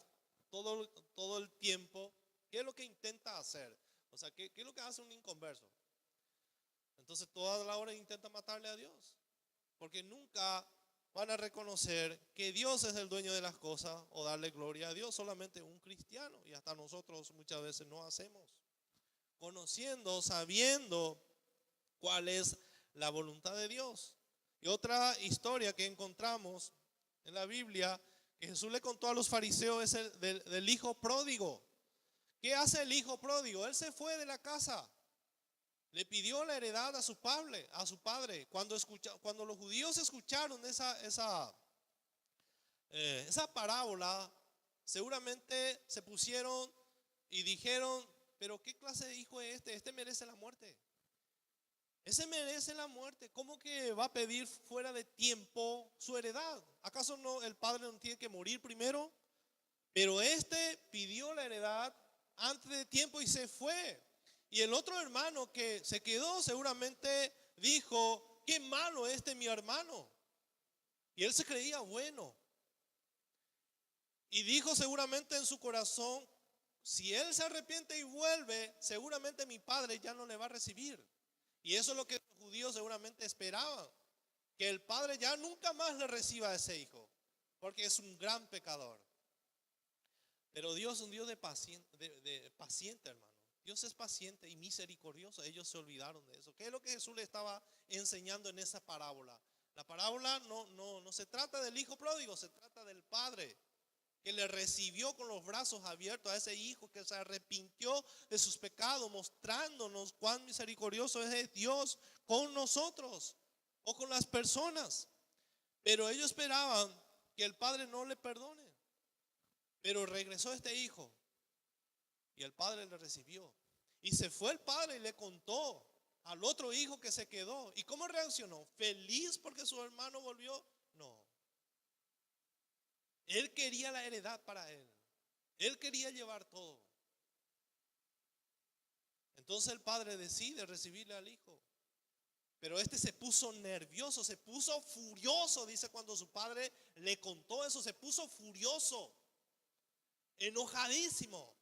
todo el tiempo, ¿qué es lo que intenta hacer? O sea, ¿qué es lo que hace un inconverso? Entonces toda la hora intenta matarle a Dios, porque nunca van a reconocer que Dios es el dueño de las cosas o darle gloria a Dios. Solamente un cristiano, y hasta nosotros muchas veces no hacemos, conociendo, sabiendo cuál es la voluntad de Dios. Y otra historia que encontramos en la Biblia que Jesús le contó a los fariseos es el del hijo pródigo. ¿Qué hace el hijo pródigo? Él se fue de la casa, le pidió la heredad a su padre. Cuando los judíos escucharon esa parábola, seguramente se pusieron y dijeron: pero ¿qué clase de hijo es este? Este merece la muerte. Ese merece la muerte. ¿Cómo que va a pedir fuera de tiempo su heredad? ¿Acaso no el padre no tiene que morir primero? Pero este pidió la heredad antes de tiempo y se fue. Y el otro hermano que se quedó seguramente dijo: qué malo mi hermano. Y él se creía bueno. Y dijo seguramente en su corazón: si él se arrepiente y vuelve, seguramente mi padre ya no le va a recibir. Y eso es lo que los judíos seguramente esperaban, que el padre ya nunca más le reciba a ese hijo, porque es un gran pecador. Pero Dios es un Dios paciente, hermano. Dios es paciente y misericordioso. Ellos se olvidaron de eso. ¿Qué es lo que Jesús le estaba enseñando en esa parábola? La parábola no se trata del hijo pródigo, se trata del padre que le recibió con los brazos abiertos a ese hijo que se arrepintió de sus pecados, mostrándonos cuán misericordioso es Dios con nosotros o con las personas. Pero ellos esperaban que el padre no le perdone. Pero regresó este hijo y el padre le recibió. Y se fue el padre y le contó al otro hijo que se quedó. ¿Y cómo reaccionó? ¿Feliz porque su hermano volvió? No. Él quería la heredad para él. Él quería llevar todo. Entonces el padre decide recibirle al hijo. Pero este se puso nervioso, se puso furioso. Dice, cuando su padre le contó eso, se puso furioso, enojadísimo.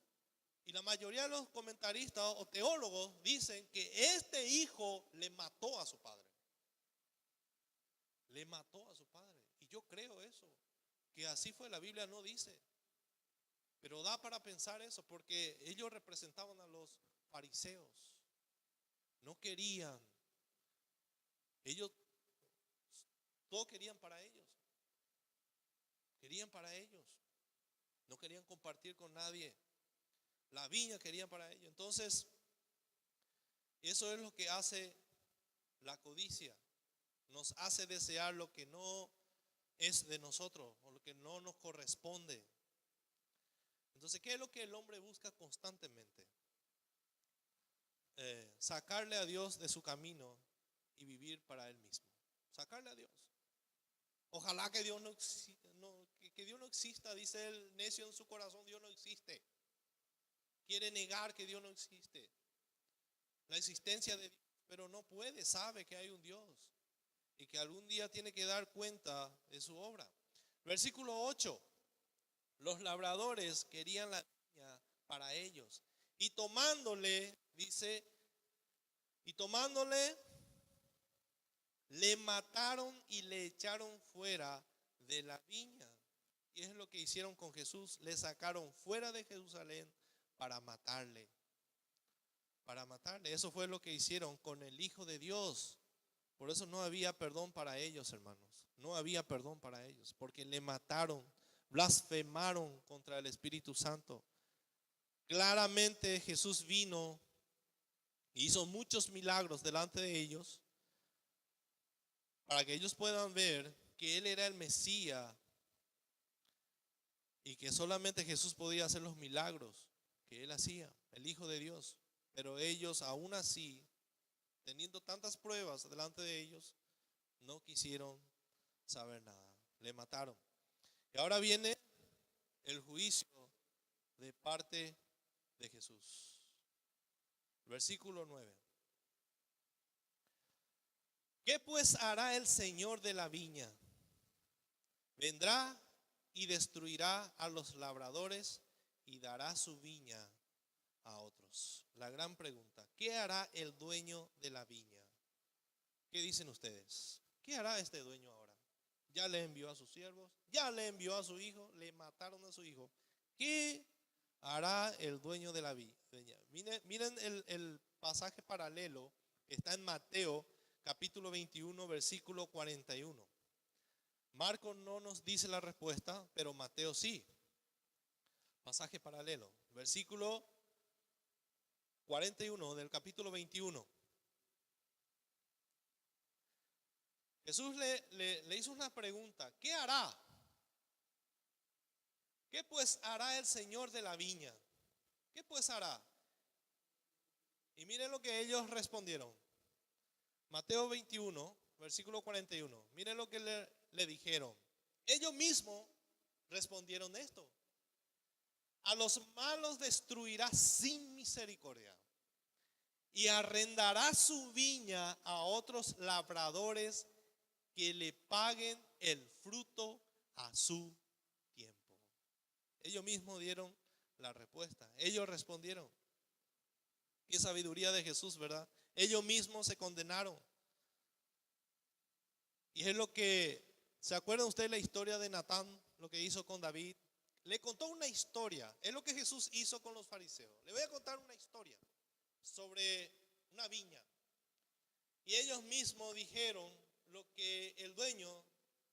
Y la mayoría de los comentaristas o teólogos dicen que este hijo le mató a su padre. Le mató a su padre. Y yo creo eso, que así fue. La Biblia no dice, pero da para pensar eso, porque ellos representaban a los fariseos. No querían, ellos todo querían para ellos. Querían para ellos. No querían compartir con nadie. La viña querían para ellos. Entonces, eso es lo que hace la codicia. Nos hace desear lo que no es de nosotros o lo que no nos corresponde. Entonces, ¿qué es lo que el hombre busca constantemente? Sacarle a Dios de su camino y vivir para él mismo. Sacarle a Dios. Ojalá que Dios que Dios no exista. Dice el necio en su corazón: Dios no existe. Quiere negar que Dios no existe, la existencia de Dios, pero no puede. Sabe que hay un Dios y que algún día tiene que dar cuenta de su obra. Versículo 8: los labradores querían la viña para ellos, y tomándole, dice, le mataron y le echaron fuera de la viña. Y es lo que hicieron con Jesús. Le sacaron fuera de Jerusalén para matarle. Para matarle. Eso fue lo que hicieron con el Hijo de Dios. Por eso no había perdón para ellos, hermanos. No había perdón para ellos, porque le mataron blasfemaron contra el Espíritu Santo. Claramente Jesús vino y hizo muchos milagros delante de ellos para que ellos puedan ver que Él era el Mesías y que solamente Jesús podía hacer los milagros que Él hacía, el Hijo de Dios. Pero ellos aún así, teniendo tantas pruebas delante de ellos, no quisieron saber nada, le mataron. Y ahora viene el juicio de parte de Jesús. Versículo 9. ¿Qué pues hará el Señor de la viña? Vendrá y destruirá a los labradores y dará su viña a otros. La gran pregunta, ¿qué hará el dueño de la viña? ¿Qué dicen ustedes? ¿Qué hará este dueño ahora? Ya le envió a sus siervos, ya le envió a su hijo, le mataron a su hijo. ¿Qué hará el dueño de la viña? Miren el pasaje paralelo que está en Mateo capítulo 21 versículo 41. Marcos no nos dice la respuesta, pero Mateo sí. Pasaje paralelo, versículo 41 del capítulo 21. Jesús le hizo una pregunta, ¿qué hará? ¿Qué pues hará el Señor de la viña? ¿Qué pues hará? Y miren lo que ellos respondieron. Mateo 21, versículo 41. Miren lo que le dijeron. Ellos mismos respondieron esto. A los malos destruirá sin misericordia y arrendará su viña a otros labradores que le paguen el fruto a su tiempo. Ellos mismos dieron la respuesta. Ellos respondieron. Qué sabiduría de Jesús, ¿verdad? Ellos mismos se condenaron. Y es lo que, ¿se acuerdan ustedes la historia de Natán? Lo que hizo con David. Le contó una historia. Es lo que Jesús hizo con los fariseos. Le voy a contar una historia sobre una viña. Y ellos mismos dijeron lo que el dueño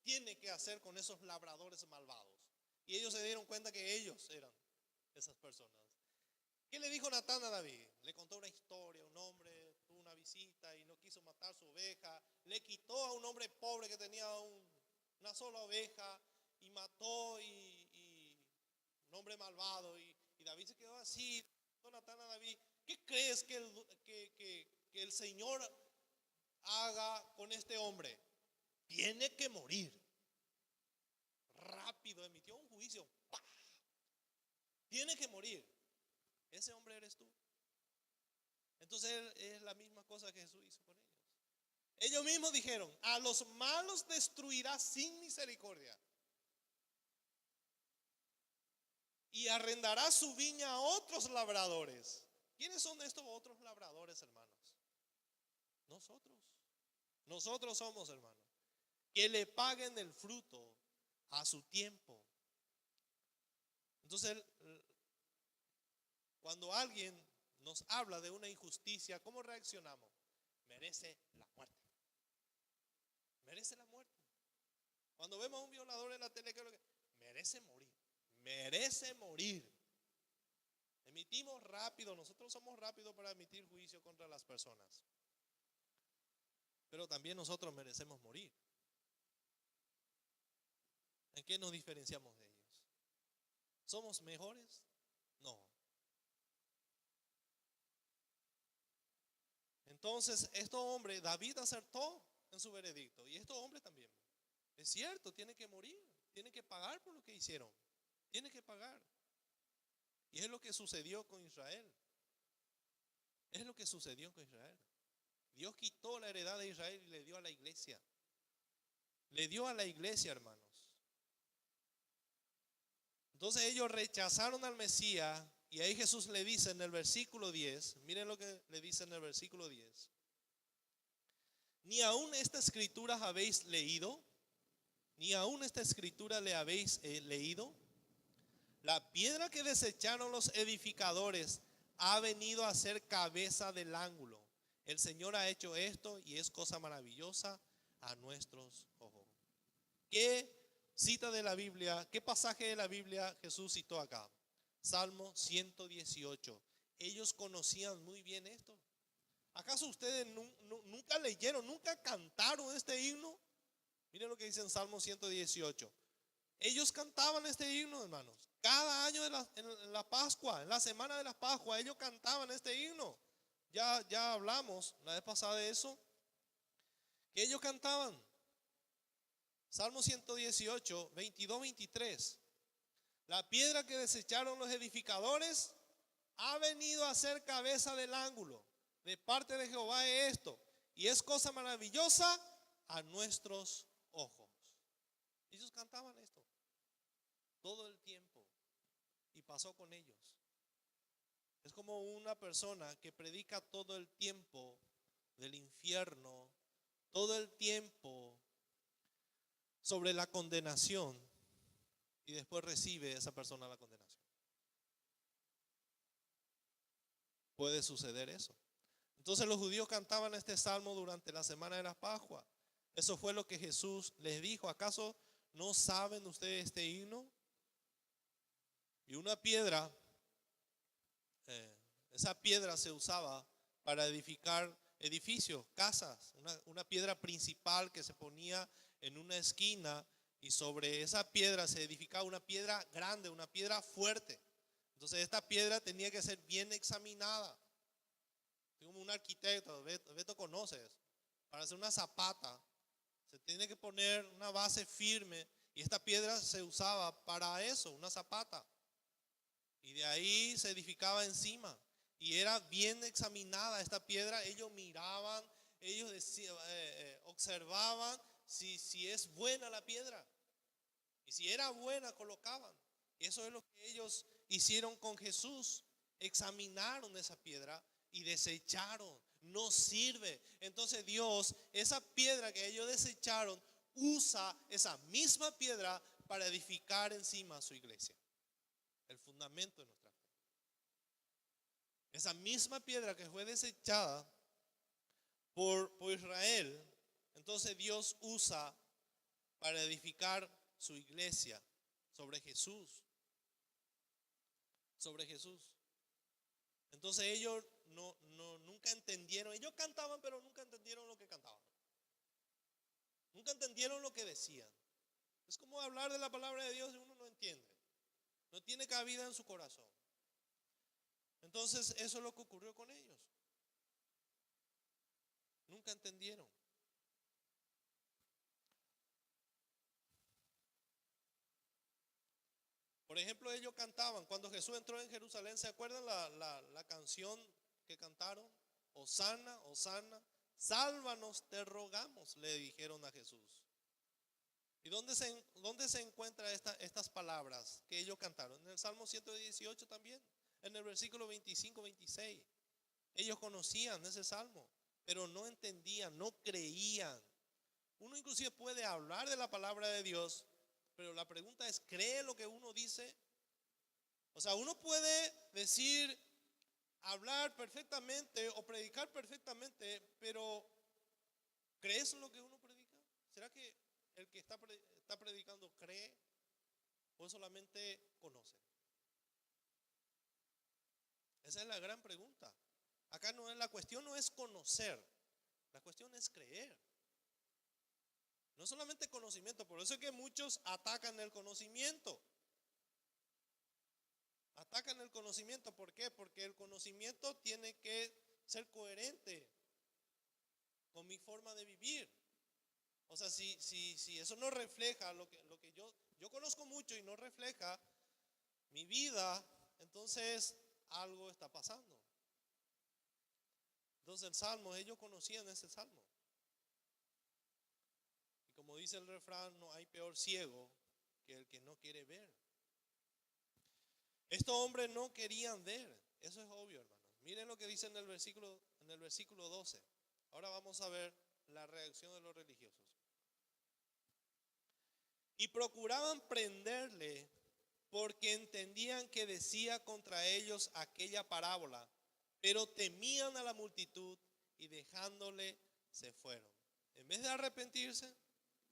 tiene que hacer con esos labradores malvados. Y ellos se dieron cuenta que ellos eran esas personas. ¿Qué le dijo Natán a David? Le contó una historia. Un hombre tuvo una visita y no quiso matar su oveja. Le quitó a un hombre pobre que tenía una sola oveja y mató un hombre malvado. Y David se quedó así. Natán a David, ¿qué crees que el Señor haga con este hombre? Tiene que morir. Rápido emitió un juicio. ¡Pah! Tiene que morir. Ese hombre eres tú. Entonces es la misma cosa que Jesús hizo con ellos. Ellos mismos dijeron, a los malos destruirá sin misericordia y arrendará su viña a otros labradores. ¿Quiénes son estos otros labradores, hermanos? Nosotros somos, hermanos. Que le paguen el fruto a su tiempo. Entonces, cuando alguien nos habla de una injusticia, ¿cómo reaccionamos? Merece la muerte. Merece la muerte. Cuando vemos a un violador en la tele, ¿qué es lo que? Merece morir. Merece morir. Emitimos rápido. Nosotros somos rápidos para emitir juicio contra las personas. Pero también nosotros merecemos morir. ¿En qué nos diferenciamos de ellos? ¿Somos mejores? No. Entonces, este hombre, David acertó en su veredicto. Y este hombre también. Es cierto, tiene que morir. Tiene que pagar por lo que hicieron. Tiene que pagar. Y es lo que sucedió con Israel. Es lo que sucedió con Israel. Dios quitó la heredad de Israel y le dio a la iglesia. Le dio a la iglesia, hermanos. Entonces ellos rechazaron al Mesías. Y ahí Jesús le dice en el versículo 10, miren lo que le dice en el versículo 10. Ni aún esta escritura habéis leído, ni aún esta escritura le habéis leído. La piedra que desecharon los edificadores ha venido a ser cabeza del ángulo. El Señor ha hecho esto y es cosa maravillosa a nuestros ojos. ¿Qué cita de la Biblia, ¿qué pasaje de la Biblia Jesús citó acá? Salmo 118. Ellos conocían muy bien esto. ¿Acaso ustedes nunca leyeron, nunca cantaron este himno? Miren lo que dice en Salmo 118. Ellos cantaban este himno, hermanos. Cada año en la Pascua, en la semana de la Pascua, ellos cantaban este himno. Ya hablamos la vez pasada de eso, que ellos cantaban. Salmo 118, 22, 23. La piedra que desecharon los edificadores ha venido a ser cabeza del ángulo. De parte de Jehová es esto, y es cosa maravillosa a nuestros ojos. Ellos cantaban esto todo el tiempo y pasó con ellos. Es como una persona que predica todo el tiempo del infierno, todo el tiempo sobre la condenación, y después recibe esa persona la condenación. Puede suceder eso. Entonces los judíos cantaban este salmo durante la semana de la Pascua. Eso fue lo que Jesús les dijo. ¿Acaso no saben ustedes este himno? Y una piedra, esa piedra se usaba para edificar edificios, casas, una piedra principal que se ponía en una esquina, y sobre esa piedra se edificaba una piedra grande, una piedra fuerte. Entonces esta piedra tenía que ser bien examinada. Como un arquitecto, Beto conoce eso. Para hacer una zapata se tiene que poner una base firme, y esta piedra se usaba para eso, una zapata. Y de ahí se edificaba encima. Y era bien examinada esta piedra. Ellos miraban, ellos decían, observaban si es buena la piedra. Y si era buena, colocaban. Y eso es lo que ellos hicieron con Jesús. Examinaron esa piedra y desecharon. No sirve. Entonces Dios, esa piedra que ellos desecharon, usa esa misma piedra para edificar encima su iglesia. El fundamento de nuestra fe. Esa misma piedra que fue desechada por Israel, entonces Dios usa para edificar su iglesia sobre Jesús. Sobre Jesús. Entonces ellos nunca entendieron. Ellos cantaban, pero nunca entendieron lo que cantaban. Nunca entendieron lo que decían. Es como hablar de la palabra de Dios y uno no entiende. No tiene cabida en su corazón. Entonces eso es lo que ocurrió con ellos. Nunca entendieron. Por ejemplo, ellos cantaban, cuando Jesús entró en Jerusalén, ¿se acuerdan la canción que cantaron? Hosana, Hosana, sálvanos, te rogamos, le dijeron a Jesús. ¿Y dónde se encuentran estas palabras que ellos cantaron? En el Salmo 118 también, en el versículo 25, 26. Ellos conocían ese salmo, pero no entendían, no creían. Uno inclusive puede hablar de la palabra de Dios, pero la pregunta es, ¿cree lo que uno dice? O sea, uno puede decir, hablar perfectamente o predicar perfectamente, pero ¿crees lo que uno predica? ¿Será que el que está predicando cree o solamente conoce? Esa es la gran pregunta. Acá la cuestión no es conocer, la cuestión es creer. No solamente conocimiento, por eso es que muchos atacan el conocimiento. Atacan el conocimiento, ¿por qué? Porque el conocimiento tiene que ser coherente con mi forma de vivir. O sea, si eso no refleja lo que yo conozco mucho y no refleja mi vida, entonces algo está pasando. Entonces el salmo, ellos conocían ese salmo. Y como dice el refrán, no hay peor ciego que el que no quiere ver. Estos hombres no querían ver, eso es obvio, hermanos. Miren lo que dice en el versículo 12. Ahora vamos a ver la reacción de los religiosos. Y procuraban prenderle porque entendían que decía contra ellos aquella parábola, pero temían a la multitud y dejándole se fueron. En vez de arrepentirse,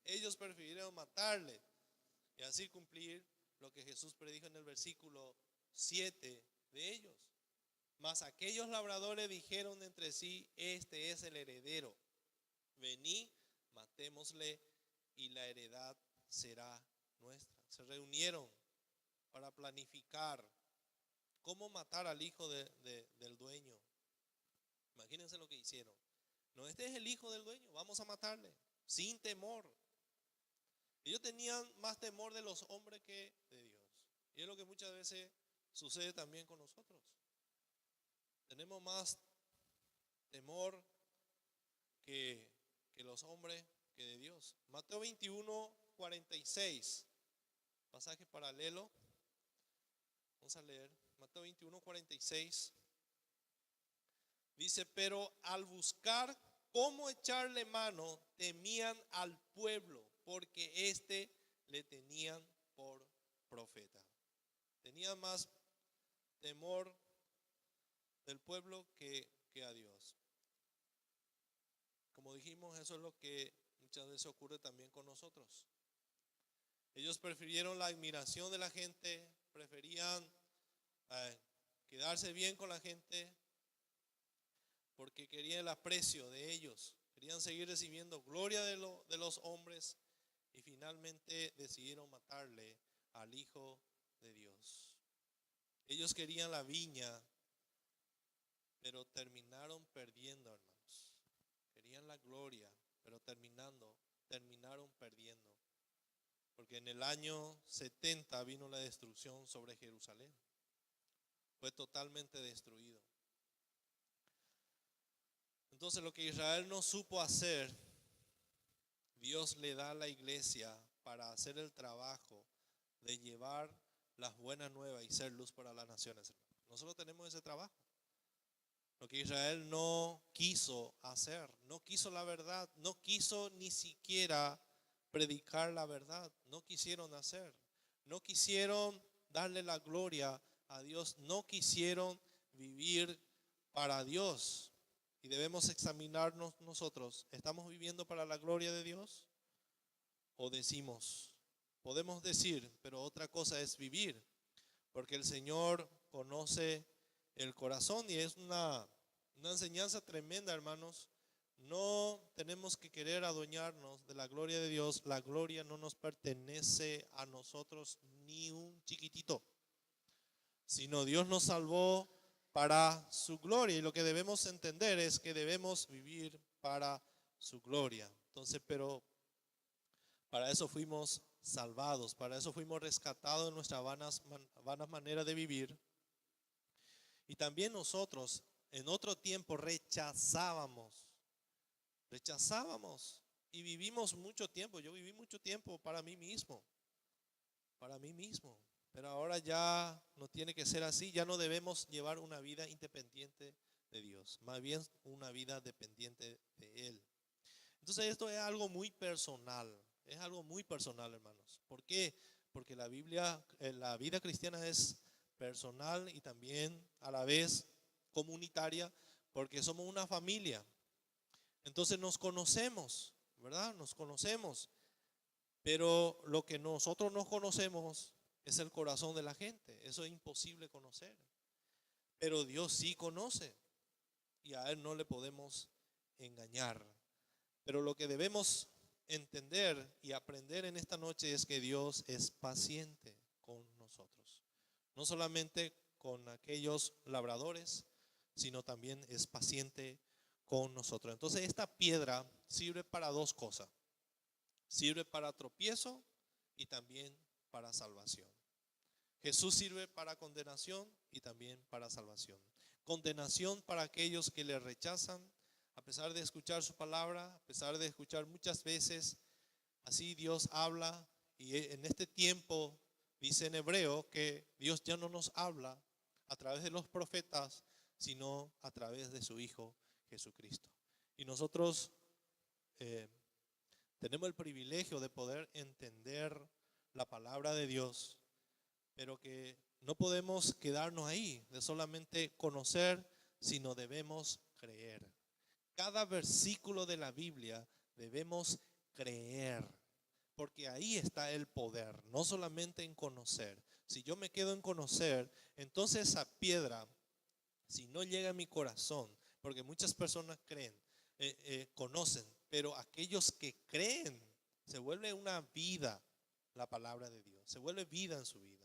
ellos prefirieron matarle. y así cumplir lo que Jesús predijo en el versículo 7 de ellos. Mas aquellos labradores dijeron entre sí: este es el heredero, venid, matémosle y la heredad será nuestra. Se reunieron para planificar cómo matar al hijo del dueño. Imagínense lo que hicieron. No, este es el hijo del dueño, vamos a matarle, sin temor. Ellos tenían más temor de los hombres que de Dios. Y es lo que muchas veces sucede también con nosotros. Tenemos más temor que los hombres que de Dios. Mateo 21, 46, pasaje paralelo. Vamos a leer. Mateo 21, 46. Dice: pero al buscar cómo echarle mano, temían al pueblo, porque éste le tenían por profeta. Tenían más temor del pueblo que a Dios. Como dijimos, eso es lo que muchas veces ocurre también con nosotros. Ellos prefirieron la admiración de la gente, preferían quedarse bien con la gente, porque querían el aprecio de ellos, querían seguir recibiendo gloria de los hombres, y finalmente decidieron matarle al Hijo de Dios. Ellos querían la viña, pero terminaron perdiendo, hermanos. Querían la gloria, pero terminaron perdiendo. Porque en el año 70 vino la destrucción sobre Jerusalén. Fue totalmente destruido. Entonces, lo que Israel no supo hacer, Dios le da a la iglesia para hacer el trabajo de llevar las buenas nuevas y ser luz para las naciones. Nosotros tenemos ese trabajo. Lo que Israel no quiso hacer, no quiso la verdad, no quiso ni siquiera predicar la verdad, no quisieron hacer, no quisieron darle la gloria a Dios, no quisieron vivir para Dios. Y debemos examinarnos nosotros: ¿estamos viviendo para la gloria de Dios? ¿O decimos? Podemos decir, pero otra cosa es vivir, porque el Señor conoce el corazón, y es una enseñanza tremenda, hermanos. No tenemos que querer adueñarnos de la gloria de Dios. La gloria no nos pertenece a nosotros ni un chiquitito, sino Dios nos salvó para su gloria, y lo que debemos entender es que debemos vivir para su gloria. Entonces, pero para eso fuimos salvados, para eso fuimos rescatados de nuestras vanas maneras de vivir. Y también nosotros en otro tiempo rechazábamos y vivimos mucho tiempo. Yo viví mucho tiempo para mí mismo, pero ahora ya no tiene que ser así. Ya no debemos llevar una vida independiente de Dios, más bien una vida dependiente de Él. Entonces esto es algo muy personal, hermanos. ¿Por qué? Porque la vida cristiana es personal y también a la vez comunitaria, porque somos una familia. Entonces nos conocemos, ¿verdad? Nos conocemos, pero lo que nosotros no conocemos es el corazón de la gente. Eso es imposible conocer, pero Dios sí conoce, y a Él no le podemos engañar. Pero lo que debemos entender y aprender en esta noche es que Dios es paciente con nosotros. No solamente con aquellos labradores, sino también es paciente con nosotros. Entonces esta piedra sirve para dos cosas. Sirve para tropiezo y también para salvación. Jesús sirve para condenación y también para salvación. Condenación para aquellos que le rechazan, a pesar de escuchar su palabra, a pesar de escuchar muchas veces. Así Dios habla, y en este tiempo dice en Hebreo que Dios ya no nos habla a través de los profetas, sino a través de su Hijo Jesucristo. Y nosotros tenemos el privilegio de poder entender la palabra de Dios, pero que no podemos quedarnos ahí de solamente conocer, sino debemos creer. Cada versículo de la Biblia debemos creer, porque ahí está el poder, no solamente en conocer. Si yo me quedo en conocer, entonces esa piedra, si no llega a mi corazón, porque muchas personas creen, conocen, pero aquellos que creen, se vuelve una vida la palabra de Dios, se vuelve vida en su vida,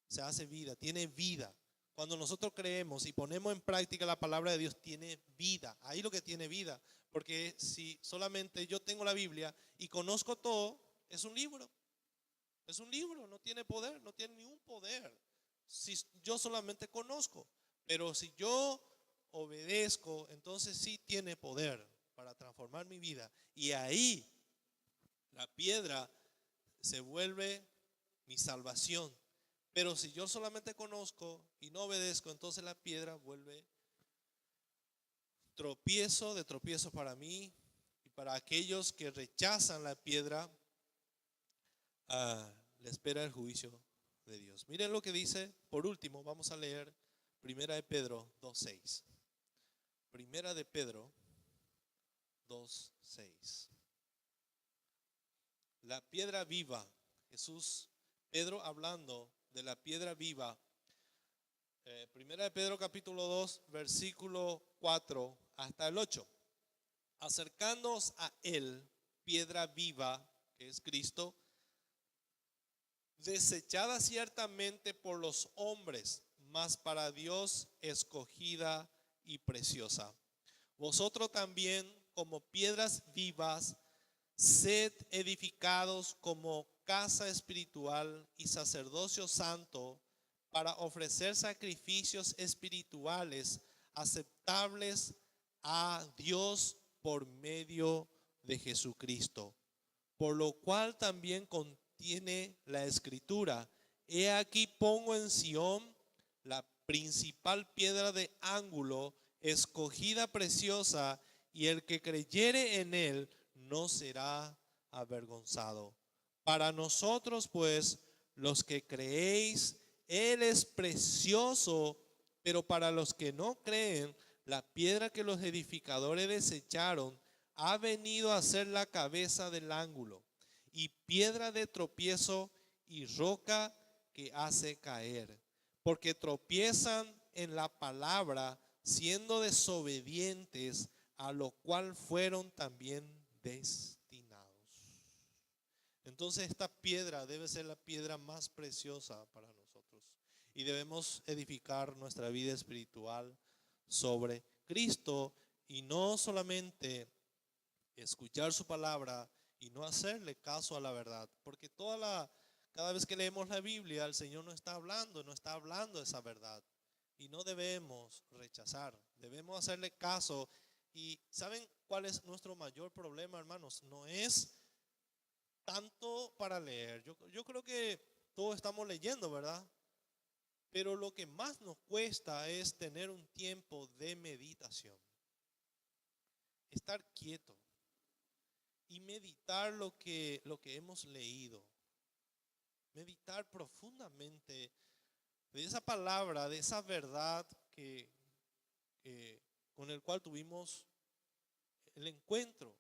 se hace vida, tiene vida. Cuando nosotros creemos y ponemos en práctica la palabra de Dios, tiene vida. Ahí lo que tiene vida, porque si solamente yo tengo la Biblia y conozco todo, es un libro. Es un libro, no tiene poder, no tiene ningún poder. Si yo solamente conozco, pero si yo obedezco, entonces sí tiene poder para transformar mi vida. Y ahí la piedra se vuelve mi salvación. Pero si yo solamente conozco y no obedezco, entonces la piedra vuelve tropiezo de tropiezo para mí y para aquellos que rechazan la piedra. Le espera el juicio de Dios. Miren lo que dice, por último, vamos a leer Primera de Pedro 2:6. Primera de Pedro 2:6. La piedra viva. Pedro hablando de la piedra viva. Primera de Pedro capítulo 2, versículo 4 hasta el 8. Acercándoos a él, piedra viva, que es Cristo, desechada ciertamente por los hombres, mas para Dios escogida y preciosa. Vosotros también, como piedras vivas, sed edificados como casa espiritual y sacerdocio santo, para ofrecer sacrificios espirituales aceptables a Dios por medio de Jesucristo. Por lo cual también contiene la escritura: he aquí pongo en Sión la principal piedra de ángulo, escogida preciosa, y el que creyere en él no será avergonzado. Para nosotros pues, los que creéis, él es precioso, pero para los que no creen, la piedra que los edificadores desecharon ha venido a ser la cabeza del ángulo, y piedra de tropiezo y roca que hace caer, porque tropiezan en la palabra, siendo desobedientes, a lo cual fueron también destinados. Entonces esta piedra debe ser la piedra más preciosa para nosotros, y debemos edificar nuestra vida espiritual sobre Cristo, y no solamente escuchar su palabra y no hacerle caso a la verdad, porque cada vez que leemos la Biblia, el Señor no está hablando esa verdad, y no debemos rechazar, debemos hacerle caso. Y ¿saben cuál es nuestro mayor problema, hermanos? No es tanto para leer. Yo creo que todos estamos leyendo, ¿verdad? Pero lo que más nos cuesta es tener un tiempo de meditación, estar quieto y meditar lo que hemos leído, meditar profundamente de esa palabra, de esa verdad con el cual tuvimos el encuentro.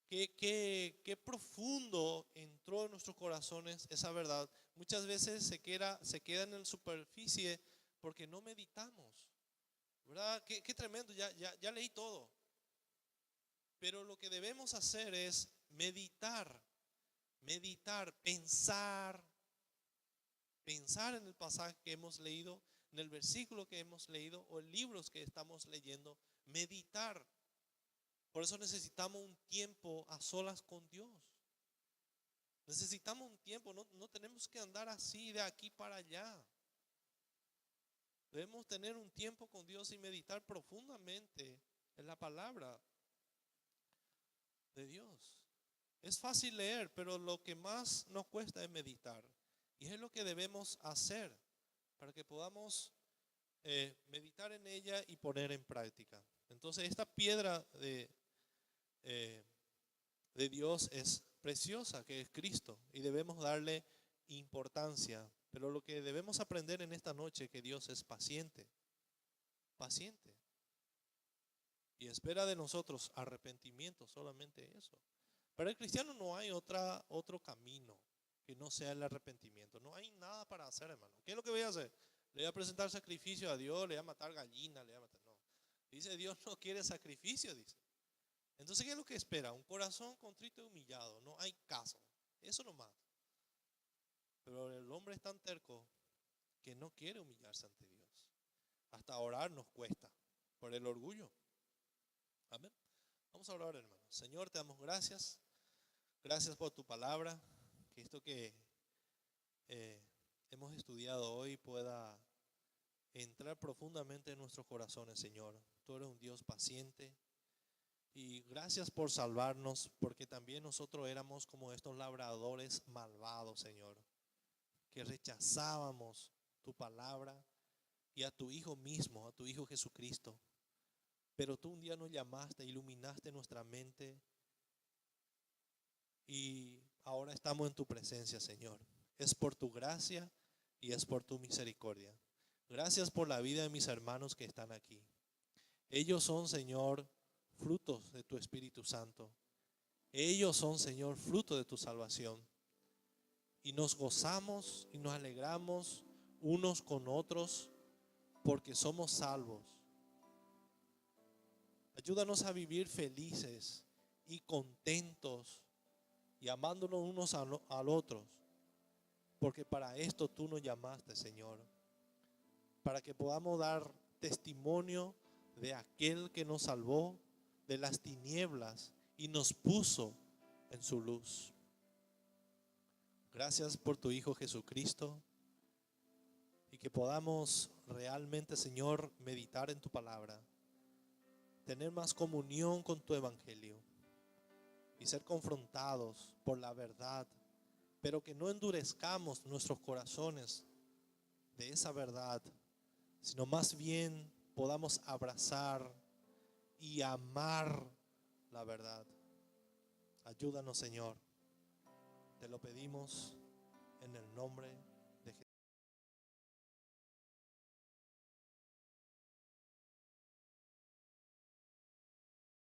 Qué profundo entró en nuestros corazones esa verdad. Muchas veces se queda en la superficie porque no meditamos, ¿verdad? Qué tremendo, ya leí todo. Pero lo que debemos hacer es meditar, pensar en el pasaje que hemos leído, en el versículo que hemos leído o en libros que estamos leyendo, meditar. Por eso necesitamos un tiempo a solas con Dios. Necesitamos un tiempo, no tenemos que andar así de aquí para allá. Debemos tener un tiempo con Dios y meditar profundamente en la palabra de Dios. Es fácil leer, pero lo que más nos cuesta es meditar. Y es lo que debemos hacer para que podamos meditar en ella y poner en práctica. Entonces esta piedra de Dios es preciosa, que es Cristo, y debemos darle importancia. Pero lo que debemos aprender en esta noche es que Dios es paciente, y espera de nosotros arrepentimiento, solamente eso. Para el cristiano no hay otro camino que no sea el arrepentimiento. No hay nada para hacer, hermano. ¿Qué es lo que voy a hacer? Le voy a presentar sacrificio a Dios, le voy a matar gallinas, le voy a matar. No. Dice, Dios no quiere sacrificio, dice. Entonces, ¿qué es lo que espera? Un corazón contrito y humillado. No hay caso. Eso nomás. Pero el hombre es tan terco que no quiere humillarse ante Dios. Hasta orar nos cuesta por el orgullo. Amén. Vamos a orar, hermano. Señor, te damos gracias. Gracias por tu palabra. Que esto que hemos estudiado hoy pueda entrar profundamente en nuestros corazones, Señor. Tú eres un Dios paciente. Y gracias por salvarnos, porque también nosotros éramos como estos labradores malvados, Señor, que rechazábamos tu palabra y a tu Hijo mismo, a tu Hijo Jesucristo. Pero tú un día nos llamaste, iluminaste nuestra mente y ahora estamos en tu presencia, Señor. Es por tu gracia y es por tu misericordia. Gracias por la vida de mis hermanos que están aquí. Ellos son, Señor, frutos de tu Espíritu Santo. Ellos son, Señor, fruto de tu salvación. Y nos gozamos y nos alegramos unos con otros porque somos salvos. Ayúdanos a vivir felices y contentos y amándonos unos al otro, porque para esto tú nos llamaste, Señor, para que podamos dar testimonio de aquel que nos salvó de las tinieblas y nos puso en su luz. Gracias por tu Hijo Jesucristo y que podamos realmente, Señor, meditar en tu palabra, tener más comunión con tu evangelio y ser confrontados por la verdad, pero que no endurezcamos nuestros corazones de esa verdad, sino más bien podamos abrazar y amar la verdad. Ayúdanos, Señor. Te lo pedimos en el nombre